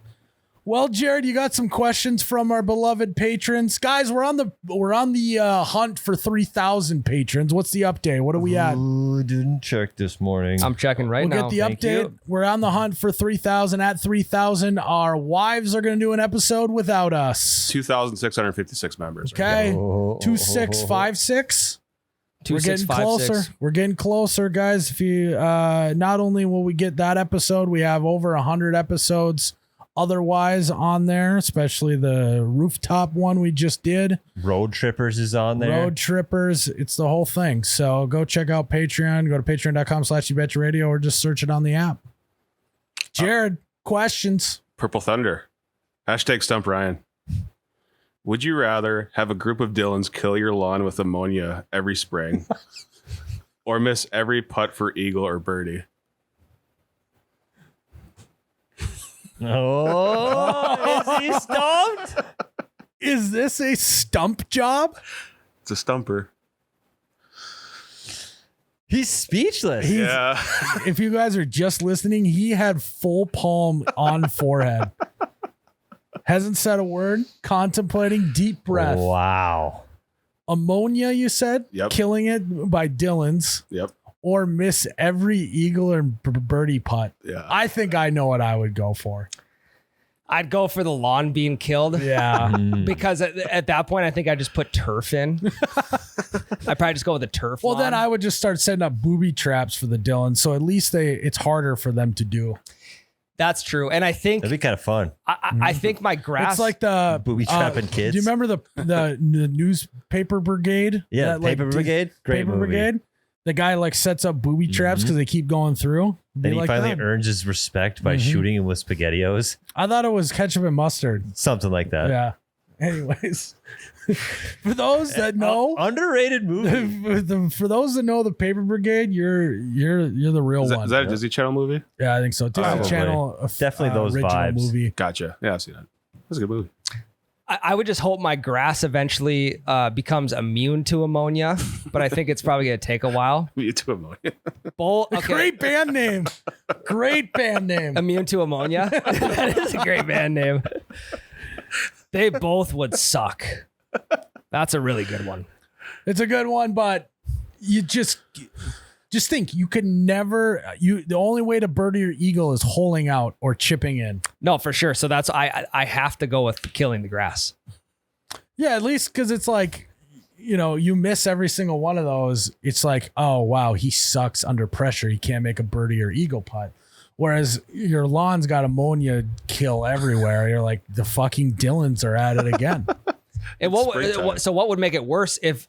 Well, Jared, you got some questions from our beloved patrons, guys. We're on the hunt for 3,000 patrons. What's the update? What are we at? Ooh, didn't check this morning. I'm checking right We'll now. get the Thank update. you. We're on the hunt for 3,000. At 3,000, our wives are going to do an episode without us. 2,656 members. Okay, Oh. 2656. We're getting 2656. closer. We're getting closer, guys. If you not only will we get that episode, we have over 100 episodes otherwise on there, especially the rooftop one we just did. Road Trippers is on there. Road Trippers. It's the whole thing. So go check out Patreon. Go to patreon.com/YouBetchaRadio or just search it on the app. Jared, questions. Purple Thunder. #Stump Ryan. Would you rather have a group of Dylans kill your lawn with ammonia every spring or miss every putt for eagle or birdie? Oh, is he stumped? Is this a stump job? It's a stumper. He's speechless. Yeah. If you guys are just listening, he had full palm on forehead. Hasn't said a word. Contemplating, deep breath. Wow. Ammonia, you said? Yep. Killing it by Dylans. Yep. Or miss every eagle or birdie putt. Yeah. I think I know what I would go for. I'd go for the lawn being killed. Yeah. Because at that point, I think I just put turf in. I'd probably just go with the turf. Well, lawn. then I would just start setting up booby traps for the Dylans. So at least it's harder for them to do. That's true. And I think That'd be kind of fun. I think my grass. It's like the Booby trapping kids. Do you remember the newspaper brigade? Yeah, That, like, Paper Brigade. Great Paper movie. Brigade. The guy like sets up booby traps because they keep going through. Then Be he like finally that. earns his respect by shooting him with SpaghettiOs. I thought it was ketchup and mustard. Something like that. Yeah. Anyways, for those that know, Underrated movie. for those that know the Paper Brigade, you're the real Is one. that a Disney Channel movie? Yeah, I think so. Disney Probably. Channel, Definitely those original vibes. movie. Gotcha. Yeah, I've seen it. That's a good movie. I would just hope my grass eventually becomes immune to ammonia, but I think it's probably going to take a while. Me too, ammonia. Okay. Great band name. Great band name. Immune to ammonia. That is a great band name. They both would suck. That's a really good one. It's a good one, but you just think you could never. The only way to birdie or eagle is holing out or chipping in. No, for sure. So that's I have to go with killing the grass. Yeah, at least because it's like, you miss every single one of those. It's like, oh wow, he sucks under pressure. He can't make a birdie or eagle putt. Whereas your lawn's got ammonia kill everywhere. You're like, the fucking Dylans are at it again. And what would make it worse if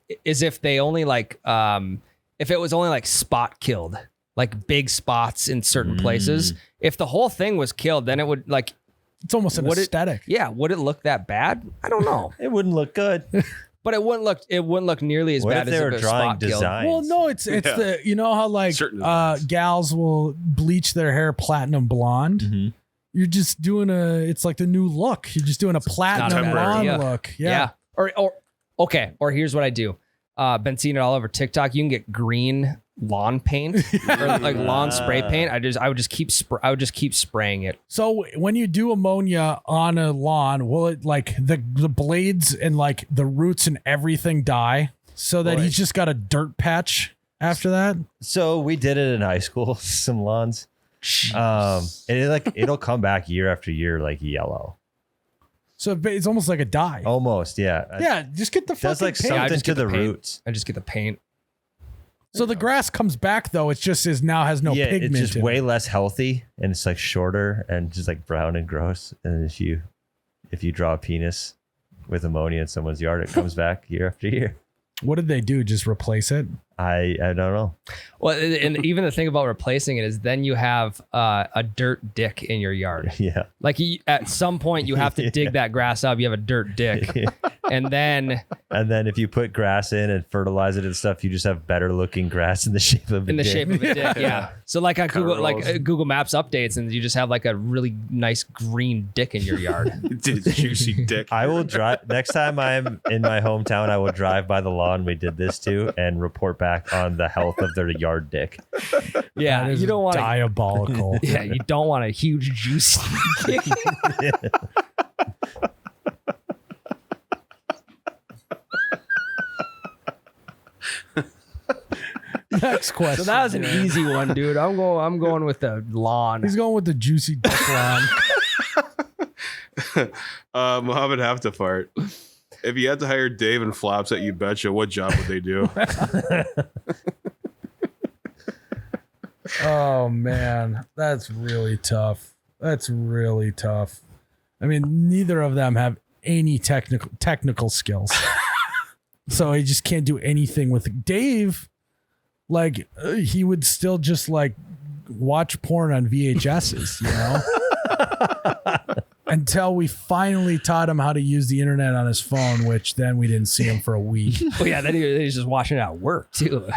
they only if it was only like spot killed, like big spots in certain places. If the whole thing was killed, then it would It's almost an aesthetic. would it look that bad? I don't know. It wouldn't look good. But it wouldn't look nearly as What bad if as they if were it was drawing spot killed. designs? Well, no, it's how like Certain designs. gals will bleach their hair platinum blonde. Mm-hmm. You're just doing it's like the new look. You're just doing a platinum not blonde bad. look. Yeah. Or here's what I do. Been seeing it all over TikTok. You can get green lawn paint or like lawn spray paint. I would just keep spraying it. So when you do ammonia on a lawn, will it like the blades and like the roots and everything die so that he's just got a dirt patch after that? So we did it in high school, some lawns. And it'll come back year after year like yellow. So it's almost like a dye. Almost, yeah. Yeah, just get the fucking Does like paint. something just to get the the paint. roots. I just get the paint. So the grass comes back though. It just now has no Yeah, pigment. it's just in way it. less healthy and it's like shorter and just like brown and gross. And if you draw a penis with ammonia in someone's yard, it comes back year after year. What did they do? Just replace it? I don't know. Well, and even the thing about replacing it is then you have a dirt dick in your yard. Yeah. Like at some point you have to dig that grass up. You have a dirt dick. And then if you put grass in and fertilize it and stuff, you just have better looking grass in the shape of a dick. shape of a dick, yeah. So like on Google Maps updates, and you just have like a really nice green dick in your yard. Juicy dick. I will drive next time I'm in my hometown. I will drive by the lawn we did this to and report back on the health of their yard dick. Yeah, you don't want diabolical. Yeah, you don't want a huge juicy dick. Next question. So that was an easy one, dude. I'm going with the lawn. He's going with the juicy dick lawn. Muhammad Haftafart. If you had to hire Dave and Flops at You Betcha, what job would they do? Oh man, that's really tough. I mean, neither of them have any technical skills, so he just can't do anything with it. Dave. Like he would still just like watch porn on VHSs, you know, until we finally taught him how to use the internet on his phone, which then we didn't see him for a week. Oh yeah, then he's just watching it at work too.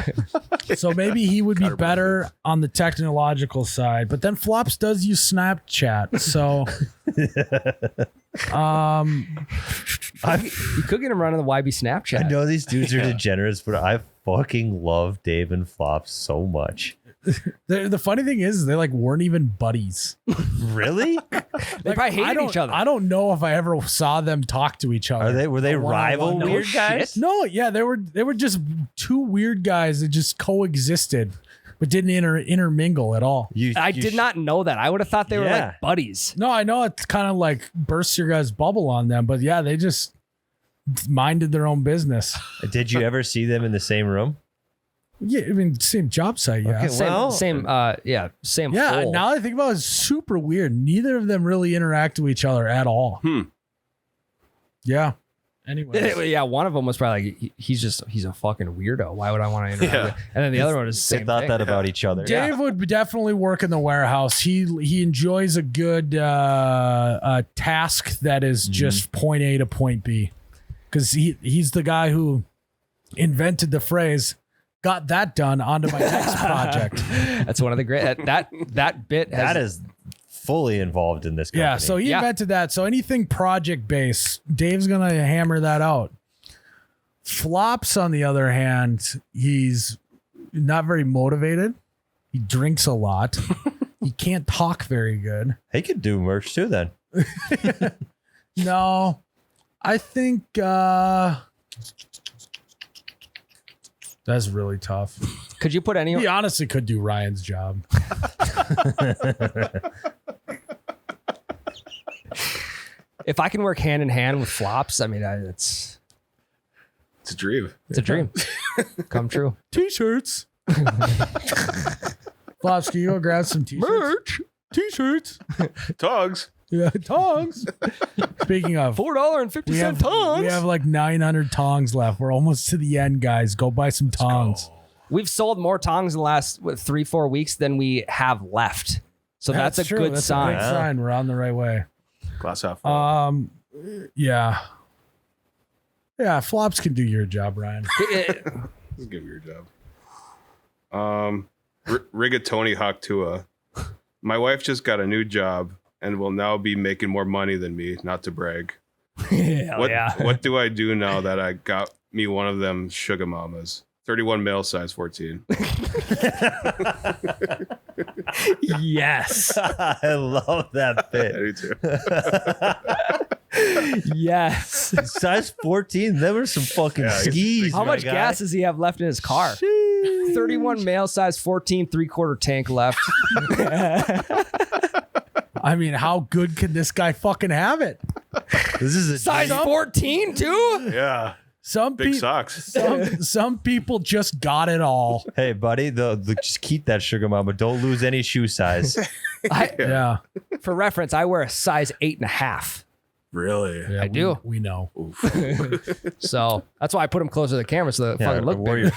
So maybe he would be better on the technological side, but then Flops does use Snapchat. So, you could get him running the YB Snapchat. I know these dudes are degenerates, but I fucking love Dave and Flops so much. The funny thing is, they like weren't even buddies. Really? They probably hated each other. I don't know if I ever saw them talk to each other. Were they rival weird guys? No, yeah, they were just two weird guys that just coexisted, but didn't intermingle at all. I did not know that. I would have thought they were like buddies. No, I know it's kind of like bursts your guys' bubble on them, but yeah, they just minded their own business. Did you ever see them in the same room? Yeah, I mean, same job site, yeah. Okay, same hole. Yeah, now I think about it, it's super weird. Neither of them really interact with each other at all. Yeah. Anyway. Yeah, one of them was probably like, he's a fucking weirdo. Why would I want to interact with him? And then the other one is the same They thought thing. that about each other. Dave would definitely work in the warehouse. He enjoys a good task that is just point A to point B. Because he's the guy who invented the phrase, got that done onto my next project. That's one of the great that bit has, that is fully involved in this company. Yeah, so he invented that. So anything project based, Dave's gonna hammer that out. Flops, on the other hand, he's not very motivated. He drinks a lot. He can't talk very good. He could do merch too then. No, I think that's really tough. Could you put any? He honestly could do Ryan's job. If I can work hand in hand with Flops, I mean, it's a dream. It's a dream. Come true. T-shirts. Flops, can you go grab some t-shirts? Merch. T-shirts. Togs. Yeah, tongs. Speaking of $4.50 tongs. We have like 900 tongs left. We're almost to the end, guys. Go buy some tongs. We've sold more tongs in the last 3-4 weeks than we have left. So that's a true. good That's sign. A good sign. We're on the right way. Glass half full. Yeah. Yeah, Flops can do your job, Ryan. Let's give you your job. Rigatoni Hawk Tua. My wife just got a new job and will now be making more money than me, not to brag. What do I do now that I got me one of them sugar mamas? 31 male, size 14. Yes. I love that bit. I do too. Yes. Size 14, them are some fucking skis. How much gas does he have left in his car? 31 male, size 14, 3/4 tank left. I mean, how good can this guy fucking have it? This is a Size 14 too? Yeah. Some Big socks. Some people just got it all. Hey, buddy, just keep that sugar mama. Don't lose any shoe size. Yeah. For reference, I wear a size 8.5. Really? Yeah, I do. We know. So that's why I put them closer to the camera so that it fucking look bigger.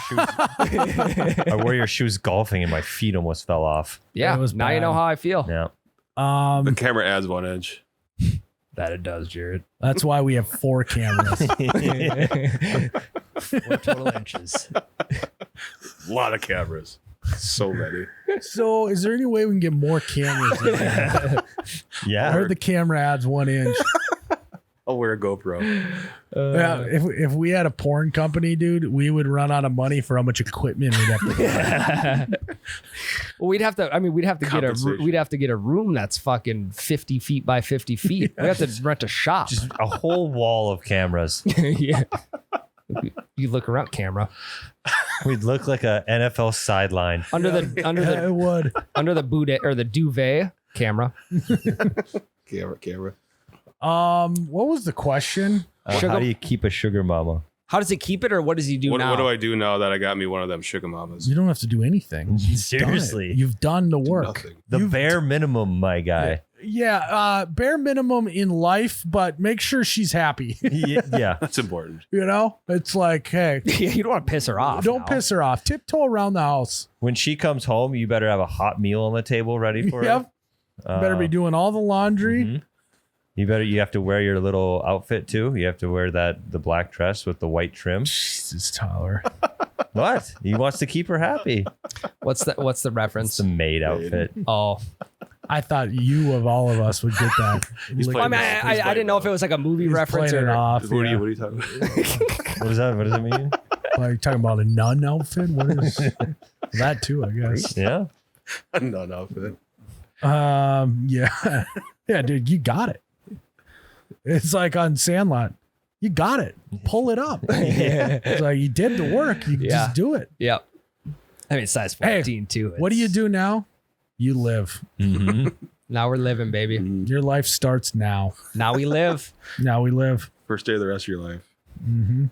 I wore your shoes golfing and my feet almost fell off. Yeah, It was now you bad. know how I feel. Yeah. The camera adds 1 inch. That it does, Jared. That's why we have 4 cameras. 4 total inches. A lot of cameras. So many. So, is there any way we can get more cameras? In here? I Yeah. heard the camera adds 1 inch. I'll wear a GoPro. Yeah, if we had a porn company, dude, we would run out of money for how much equipment we'd have to get. Well, we'd have to Compensation. we'd have to get a room that's fucking 50 feet by 50 feet. We have to rent a shop. Just a whole wall of cameras. Yeah. You look around, camera. We'd look like a NFL sideline. Under the It would. under the boudet or the duvet, camera. Camera. What was the question? Sugar- How do you keep a sugar mama? How does he keep it, or what does he do now? What do I do now that I got me one of them sugar mamas? You don't have to do anything. You've done it. Seriously. You've done the work. Nothing. The bare minimum, my guy. Yeah, bare minimum in life, but make sure she's happy. Yeah. That's important. You know, it's like, hey, Yeah, you don't want to piss her off. don't now. piss her off. Tiptoe around the house. When she comes home, you better have a hot meal on the table ready for Yep. her. Better be doing all the laundry. Mhm. You have to wear your little outfit too. You have to wear the black dress with the white trim. Jesus, Tyler. What? He wants to keep her happy. What's the reference? It's the maid outfit. Oh, I thought you of all of us would get that. He's Lick- I playing mean, He's I didn't know if it was like a movie he's reference playing it or off. What are yeah. you talking about? What is that? What does it mean? Like, you talking about a nun outfit? What is that too? I guess. Yeah. No, outfit. Yeah, yeah, dude, you got it. It's like on Sandlot. You got it. Pull it up. It's like you did the work. You Yeah. just do it. Yep. I mean, size Hey, 14 too. What do you do now? You live. Mm-hmm. Now we're living, baby. Your life starts now. Now we live. Now we live. First day of the rest of your life. Mm-hmm.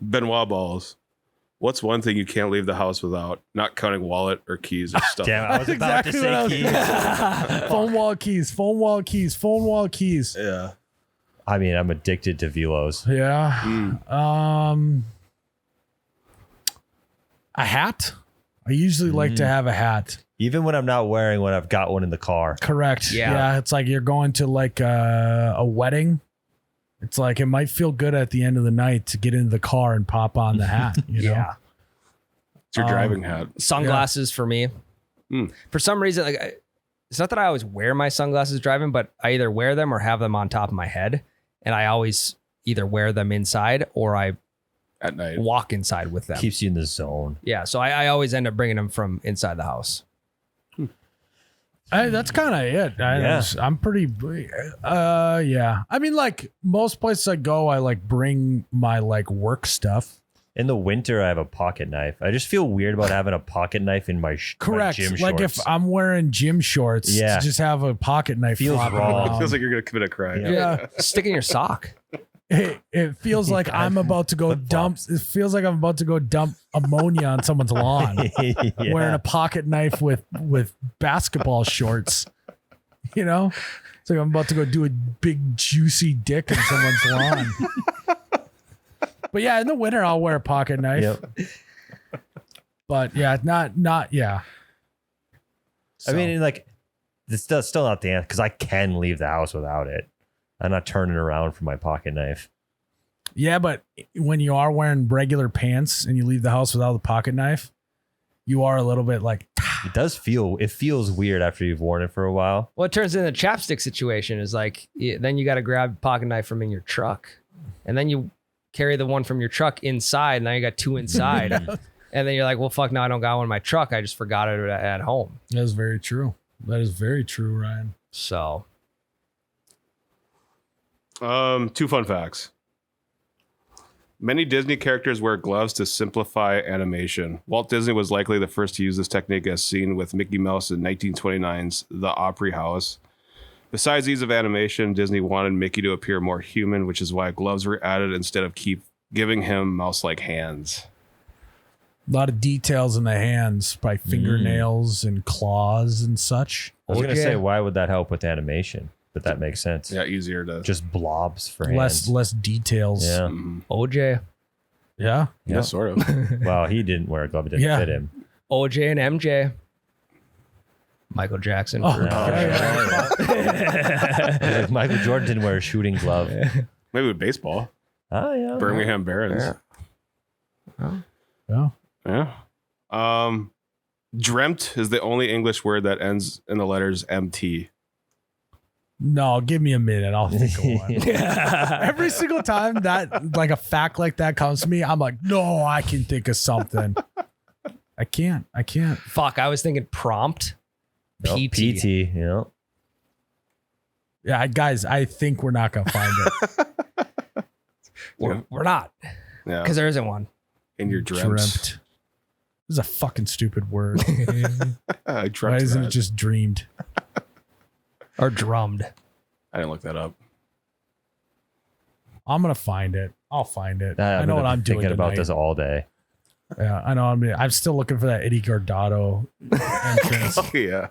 Benoit balls. What's one thing you can't leave the house without? Not counting wallet or keys or stuff. Damn, I was about to say keys. Phone wall keys. Phone wall keys. Phone wall keys. Yeah. I mean, I'm addicted to velos. Yeah. A hat. I usually like to have a hat. Even when I'm not wearing one, I've got one in the car. Correct. Yeah. Yeah. It's like you're going to like a wedding. It's like it might feel good at the end of the night to get into the car and pop on the hat. You know? Yeah. It's your driving hat. Sunglasses for me. For some reason, it's not that I always wear my sunglasses driving, but I either wear them or have them on top of my head, and I always either wear them inside or I At night. walk inside with them. Keeps you in the zone. Yeah, so I always end up bringing them from inside the house. That's kind of it. Yeah. I'm pretty. Yeah. I mean, like most places I go, I like bring my like work stuff. In the winter, I have a pocket knife. I just feel weird about having a pocket knife in my Correct. my gym Like shorts. if I'm wearing gym shorts, Yeah. to just have a pocket knife. Feels flopping wrong. around. It feels like you're gonna commit a crime. Yeah. Stick in your sock. It feels like I'm about to go dump. It feels like I'm about to go dump ammonia on someone's lawn, Yeah. wearing a pocket knife with basketball shorts. You know, it's like I'm about to go do a big juicy dick in someone's lawn. But yeah, in the winter I'll wear a pocket knife. Yep. But yeah, not yeah. I mean, like, it's still not the answer because I can leave the house without it. I'm not turning around for my pocket knife. Yeah, but when you are wearing regular pants and you leave the house without the pocket knife, you are a little bit like, It feels weird after you've worn it for a while. Well, it turns into the chapstick situation is like, then you got to grab pocket knife from in your truck, and then you carry the one from your truck inside. Now you got two inside, and then you're like, well, fuck, now I don't got one in my truck. I just forgot it at home. that is very true. That is very true, Ryan. So 2 fun facts. Many Disney characters wear gloves to simplify animation. Walt Disney was likely the first to use this technique, as seen with Mickey Mouse in 1929's The Opry House. Besides ease of animation, Disney wanted Mickey to appear more human, which is why gloves were added instead of giving him mouse-like hands. A lot of details in the hands by fingernails and claws and such. I was going to Okay. say, why would that help with animation? but that makes sense. Yeah, easier to Just blobs for hands. Less details. Yeah. OJ. Yeah. Yeah, sort of. Wow, he didn't wear a glove. It didn't fit him. OJ and MJ. Michael Jackson. Oh, for- Like Michael Jordan didn't wear a shooting glove. Maybe with baseball. Oh, yeah. Birmingham Barons. Yeah. Yeah. Dreamt is the only English word that ends in the letters MT. No, give me a minute. I'll think of one. Every single time that like a fact like that comes to me, I'm like, no, I can think of something. I can't. Fuck, I was thinking prompt. Nope, PT. PT. Yeah. Yeah, guys, I think we're not gonna find it. We're not, Yeah. because there isn't one. In your dreams. Dreamt. This is a fucking stupid word. I Why dreamt isn't it that. just dreamed? Or drummed. I didn't look that up. I'm gonna find it. I'll find it. I'm I know what gonna I'm be doing thinking about tonight. this all day. Yeah, I know. I'm still looking for that Eddie Gordado entrance. Oh, yeah.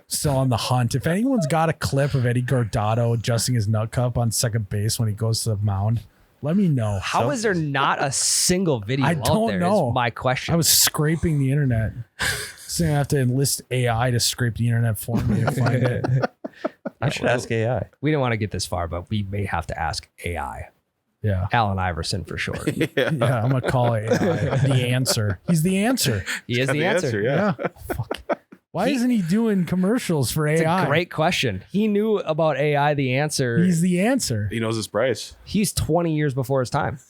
Still on the hunt. If anyone's got a clip of Eddie Gordado adjusting his nut cup on second base when he goes to the mound, let me know. How is there not a single video I out don't there? know. Is my question. I was scraping the internet. So I have to enlist AI to scrape the internet for me to find it. I should ask AI. We didn't want to get this far, but we may have to ask AI. Yeah. Allen Iverson for short. Yeah. Yeah, I'm gonna call it the answer. He's the answer. He is Got the answer. Yeah. Fuck. Why isn't he doing commercials for It's AI? a great question. He knew about AI, the answer. He's the answer. He knows his price. He's 20 years before his time.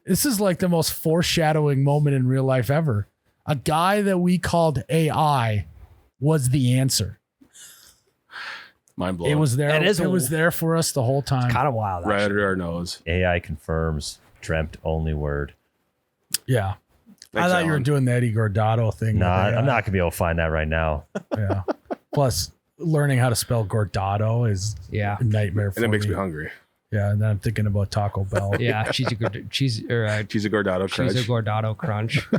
This is like the most foreshadowing moment in real life ever. A guy that we called AI was the answer. Mind blowing. It was there. It is It was there for us the whole time. Kind of wild. right Actually. under our nose. AI confirms dreamt only word. Yeah. Thanks, I thought you were Alan. doing the Eddie Gordado thing. Nah, with I'm AI. not gonna be able to find that right now. Yeah. Plus, learning how to spell Gordado is Yeah. a nightmare for And it makes me me. hungry. Yeah, and then I'm thinking about Taco Bell. Yeah. Cheesy Gordado crunch. Gordado crunch.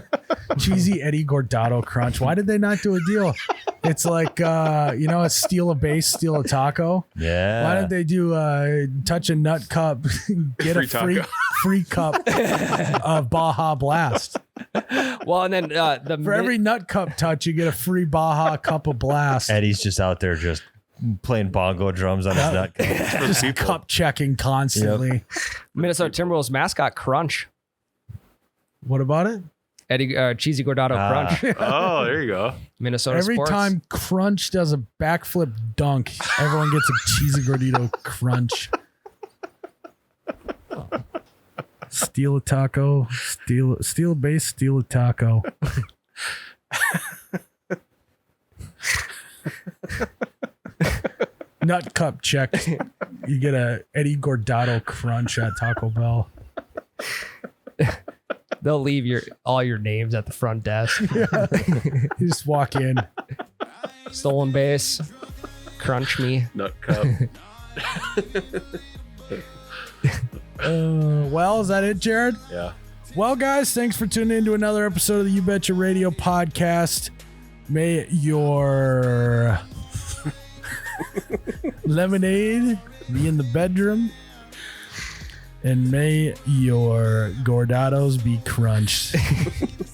Cheesy Eddie Gordado crunch. Why did they not do a deal? It's like a steal a base, steal a taco. Yeah. Why did they do touch a nut cup, get Free a free taco. free cup of Baja Blast? Well, and then For every nut cup touch, you get a free Baja cup of Blast. Eddie's just out there just playing bongo drums on his nut. Just cup checking constantly. Minnesota Timberwolves mascot Crunch. What about it? Eddie Cheesy Gordado Crunch. Oh, there you go. Minnesota Every sports. time Crunch does a backflip dunk, everyone gets a cheesy gordito crunch. Steal a taco, steal a base, steal a taco. Nut cup check. You get a Eddie Gordado crunch at Taco Bell. They'll leave all your names at the front desk. You just walk in. Stolen base. Crunch me. Nut cup. Well, is that it, Jared? Yeah. Well, guys, thanks for tuning in to another episode of the You Betcha Radio podcast. May your lemonade be in the bedroom, and may your Gordados be crunched.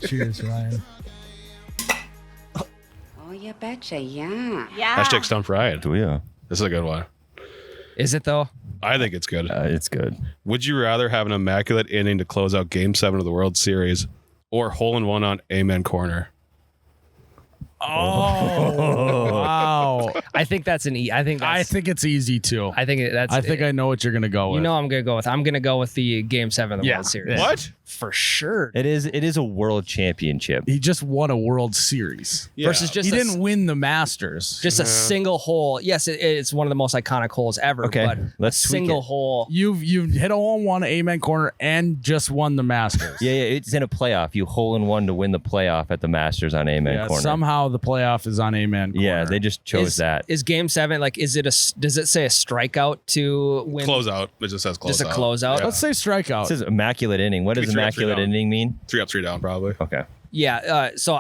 Cheers, Ryan. Oh, you betcha, yeah. Hashtag Stump Ryan. Oh, yeah. This is a good one. Is it though? I think it's good. It's good. Would you rather have an immaculate inning to close out Game 7 of the World Series or hole-in-one on Amen Corner? Oh, wow. I think that's an E. I think it's easy too. I think that's. I know what you're gonna go You know, I'm gonna go with the Game 7 of the Yeah. World Series. What? For sure. It is a world championship. He just won a World Series. Yeah. Versus just He a, didn't win the Masters. just a single hole. Yes, it's one of the most iconic holes ever. Okay, but let's tweak single it. hole. You've hit a hole in one Amen Corner and just won the Masters. Yeah, it's in a playoff. You hole in one to win the playoff at the Masters on Amen Yeah, Corner. somehow the playoff is on Amen Corner. Yeah, they just chose that. Is Game 7 like? Does it say a strikeout to win? Close out. It just says close Just a out. closeout? Yeah. Let's say strikeout. It says immaculate inning. What Could does be three up, three immaculate down. inning mean? 3 up, 3 down, probably. Okay. Yeah. So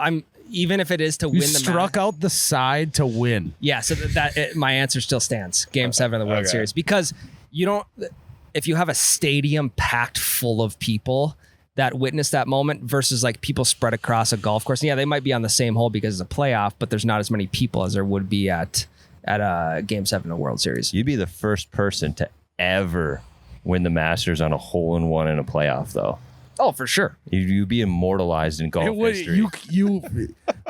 even if it is to win You the struck out the side to win. Yeah, so my answer still stands. Game 7 of the World Series, because you don't. If you have a stadium packed full of people that witness that moment versus like people spread across a golf course, yeah, they might be on the same hole because it's a playoff, but there's not as many people as there would be at Game 7 of the World Series. You'd be the first person to ever win the Masters on a hole-in-one in a playoff, though. Oh, for sure. You'd be immortalized in golf history. You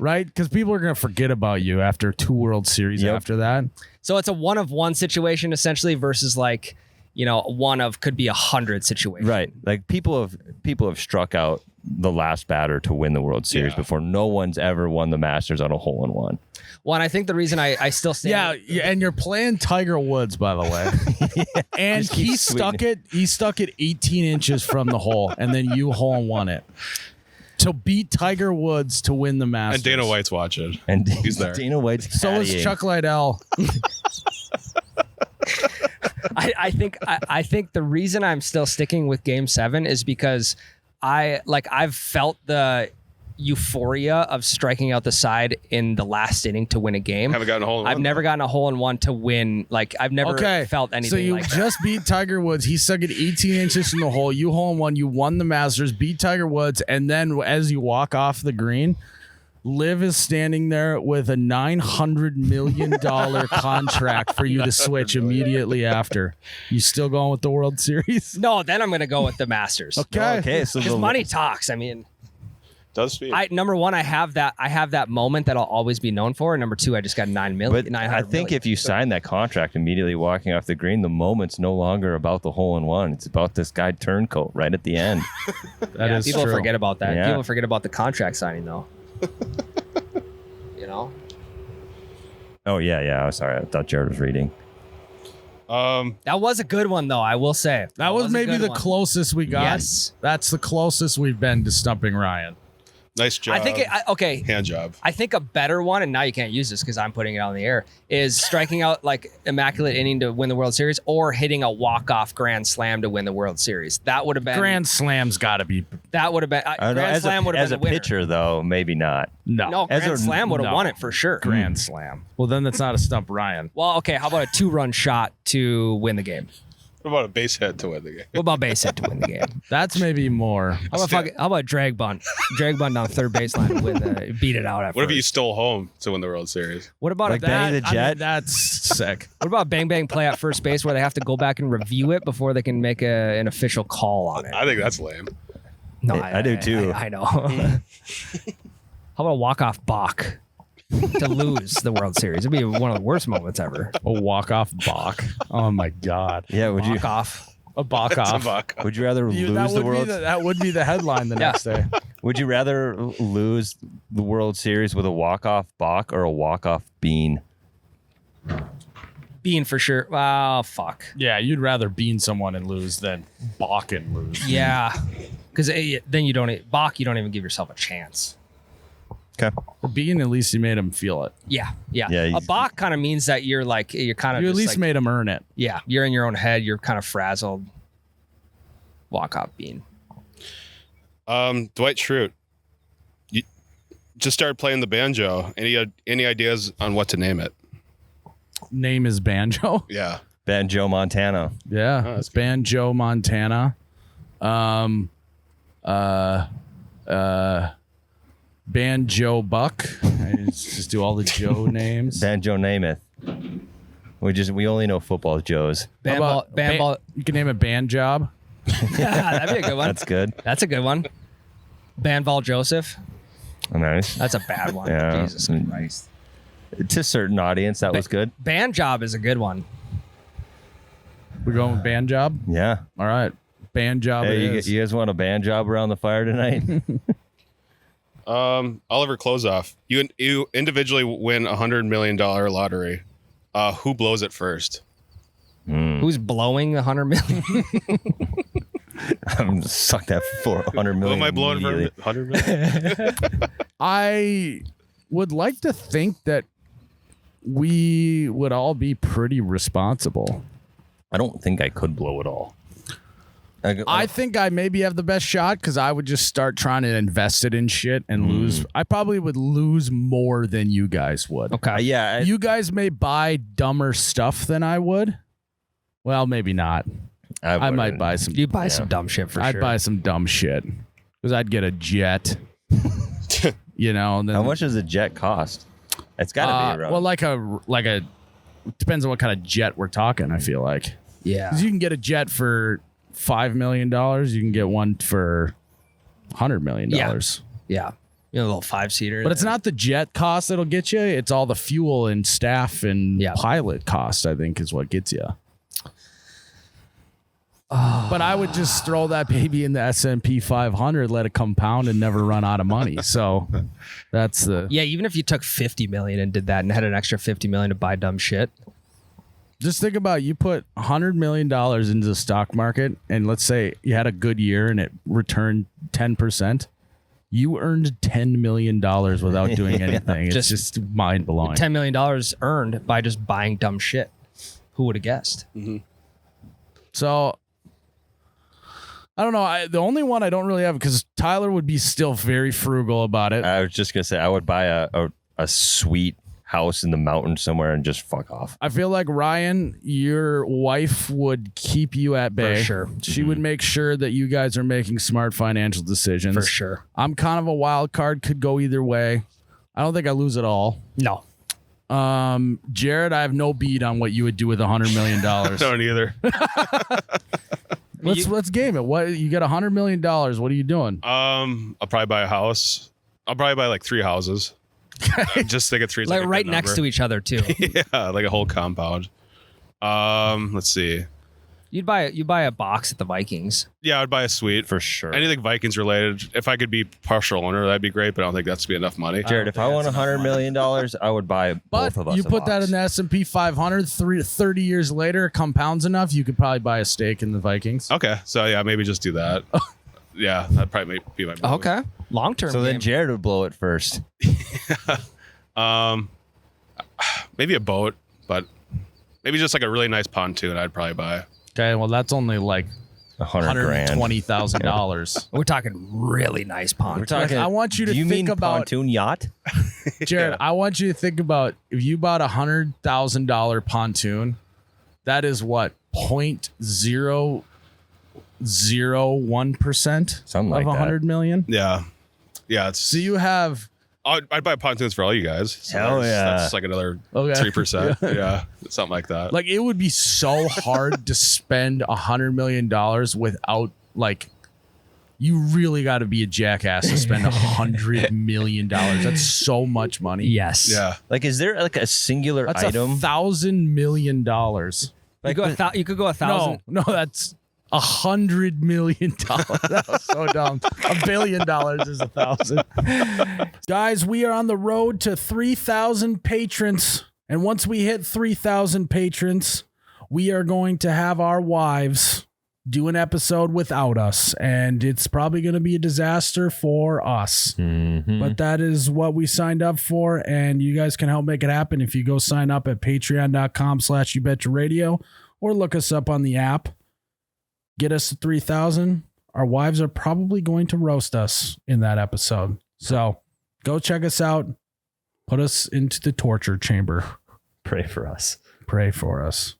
right? Because people are going to forget about you after 2 World Series after that. So it's a 1-of-1 situation essentially versus like, one of could be 100 situation. Right. Like people have struck out the last batter to win the World Series before. No one's ever won the Masters on a hole-in-one. Well, and I think the reason I still stand. Yeah, and you're playing Tiger Woods, by the way. And he stuck it 18 inches from the hole, and then you hole-in-one it. To beat Tiger Woods to win the Masters. And Dana White's watching. And he's there. Dana White's So is caddying. Chuck Liddell. I think the reason I'm still sticking with Game 7 is because I've felt the euphoria of striking out the side in the last inning to win a game. Haven't gotten a hole in one. I've never gotten a hole-in-one to win. Like I've never felt anything. So you like just beat Tiger Woods. He stuck it 18 inches from the hole. You hole-in-one. You won the Masters. Beat Tiger Woods, and then as you walk off the green, Liv is standing there with a $900 million contract for you to switch immediately after. You still going with the World Series? No, then I'm going to go with the Masters. Okay. So Because money talks. I mean, Does speak. number one, I have that moment that I'll always be known for. And number two, I just got $900 million. But I think if you sign that contract immediately walking off the green, the moment's no longer about the hole-in-one. It's about this guy turncoat right at the end. That is people true. forget about that. Yeah. People forget about the contract signing, though. Oh, yeah. I'm sorry. I thought Jared was reading. That was a good one, though. I will say That was a maybe good the one. closest we got. Yes. That's the closest we've been to stumping Ryan. Nice job. I think okay. Hand job. I think a better one, and now you can't use this because I'm putting it on the air, is striking out like immaculate inning to win the World Series or hitting a walk-off grand slam to win the World Series. That would have been Grand Slam's got to be. That would have been I don't know, grand slam would have as been a the winner. pitcher, though, maybe not. No, As grand a- slam would have no. won it for sure. Grand Slam. Well, then that's not a stump Ryan. Well, okay. How about a 2-run shot to win the game? What about a base hit to win the game? What about base hit to win the game? That's maybe more. How about drag bunt? Drag bunt down third baseline with beat it out at What if first. you stole home to win the World Series? What about Like Benny the I mean, Jet? that's sick. What about bang bang play at first base where they have to go back and review it before they can make an official call on it? I think that's lame. No, I do too. I know. How about a walk-off balk to lose the World Series? It'd be one of the worst moments ever. A walk-off balk. Oh, my God. Yeah, would you? Walk-off. A balk off. Would you rather lose that the would World? that would be the headline the next day. Would you rather lose the World Series with a walk-off balk or a walk-off bean? Bean for sure. Oh, fuck. Yeah, you'd rather bean someone and lose than balk and lose. Yeah. Because then you don't even give yourself a chance. Okay. The bean, at least you made him feel it. Yeah. Yeah, A balk kind of means that you're kind of You at just least like, made him earn it. yeah, you're in your own head. You're kind of frazzled. Walk-off bean. Dwight Schrute. You just started playing the banjo. Any ideas on what to name it? Name is Banjo. Yeah. Banjo Montana. Yeah, that's it's Banjo Montana. Banjo Buck. I just do all the Joe names. Banjo Namath. We only know football Joes. How about Band you can name it Band Job. That'd be a good one. That's good. That's a good one. Banval Joseph. Nice. That's a bad one. Yeah. Jesus Christ. To a certain audience, that was good. Band job is a good one. We're going with Band Job. Yeah. All right, Band Job. Hey, it is. you guys want a band job around the fire tonight? Oliver Closeoff. You individually win $100 million lottery. Who blows it first? Who's blowing $100 million? I'm suck that for $100 million. Who am I blowing for immediately. $100 million? I would like to think that we would all be pretty responsible. I don't think I could blow it all. I think I maybe have the best shot because I would just start trying to invest it in shit and lose. I probably would lose more than you guys would. Okay. Yeah. You guys may buy dumber stuff than I would. Well, maybe not. I might buy some. You buy some dumb shit for I'd sure. buy some dumb shit because I'd get a jet. You know. And then, How much does a jet cost? It's got to be around. well, like a depends on what kind of jet we're talking. I feel like Yeah. 'cause you can get a jet for $5 million. You can get one for $100 million. Yeah. Yeah. You know, a little 5-seater. But it's not the jet cost that'll get you. It's all the fuel and staff and pilot cost, I think, is what gets you. But I would just throw that baby in the S&P 500, let it compound and never run out of money. So that's the... Yeah, even if you took 50 million and did that and had an extra 50 million to buy dumb shit. Just think about you put $100 million into the stock market, and let's say you had a good year and it returned 10%. You earned $10 million without doing anything. It's just mind blowing. $10 million earned by just buying dumb shit. Who would have guessed? So I don't know. The only one I don't really have, because Tyler would be still very frugal about it. I was just gonna say I would buy a sweet house in the mountains somewhere and just fuck off. I feel like Ryan, your wife would keep you at bay. For sure. She would make sure that you guys are making smart financial decisions. For sure. I'm kind of a wild card, could go either way. I don't think I lose it all. No. Jared, I have no beat on what you would do with $100 million. Don't either. Let's game it. What you got $100 million. What are you doing? I'll probably buy a house. I'll probably buy like 3 houses. Just think of 3 Like right next to each other too. Yeah, like a whole compound. Let's see. You buy a box at the Vikings. Yeah, I'd buy a suite. For sure. Anything Vikings related. If I could be partial owner, that'd be great, but I don't think that's be enough money. Jared, if I won $100 million, I would buy But both of us. you put that in the S&P 500, 30 years later, it compounds enough, you could probably buy a stake in the Vikings. Okay, so yeah, maybe just do that. Yeah, that'd probably be my move. Okay. Long term. So then Jared would blow it first. Maybe a boat, but maybe just like a really nice pontoon I'd probably buy. Okay, well, that's only like $100,000. $120,000. we're talking really nice pond. We're talking. I want you to do you think mean about pontoon yacht? Jared. I want you to think about if you bought $100,000 pontoon, that is what 0.001% Something like of that. 100 million. Yeah, it's. So you have I'd buy pontoons for all you guys. So Hell yeah. that's like another Okay. 3%. Yeah, something like that. like it would be so hard to spend $100 million without like. You really got to be a jackass to spend $100 million. That's so much money. Yes. Yeah, Like, is there like a singular That's item? $1,000 million. You go you could go 1,000. No, that's $100 million. That was so dumb. $1 billion is 1,000. Guys, we are on the road to 3,000 patrons. And once we hit 3,000 patrons, we are going to have our wives do an episode without us. And it's probably going to be a disaster for us. But that is what we signed up for. And you guys can help make it happen if you go sign up at patreon.com/YouBetchaRadio or look us up on the app. Get us to 3,000. Our wives are probably going to roast us in that episode. So go check us out. Put us into the torture chamber. Pray for us. Pray for us.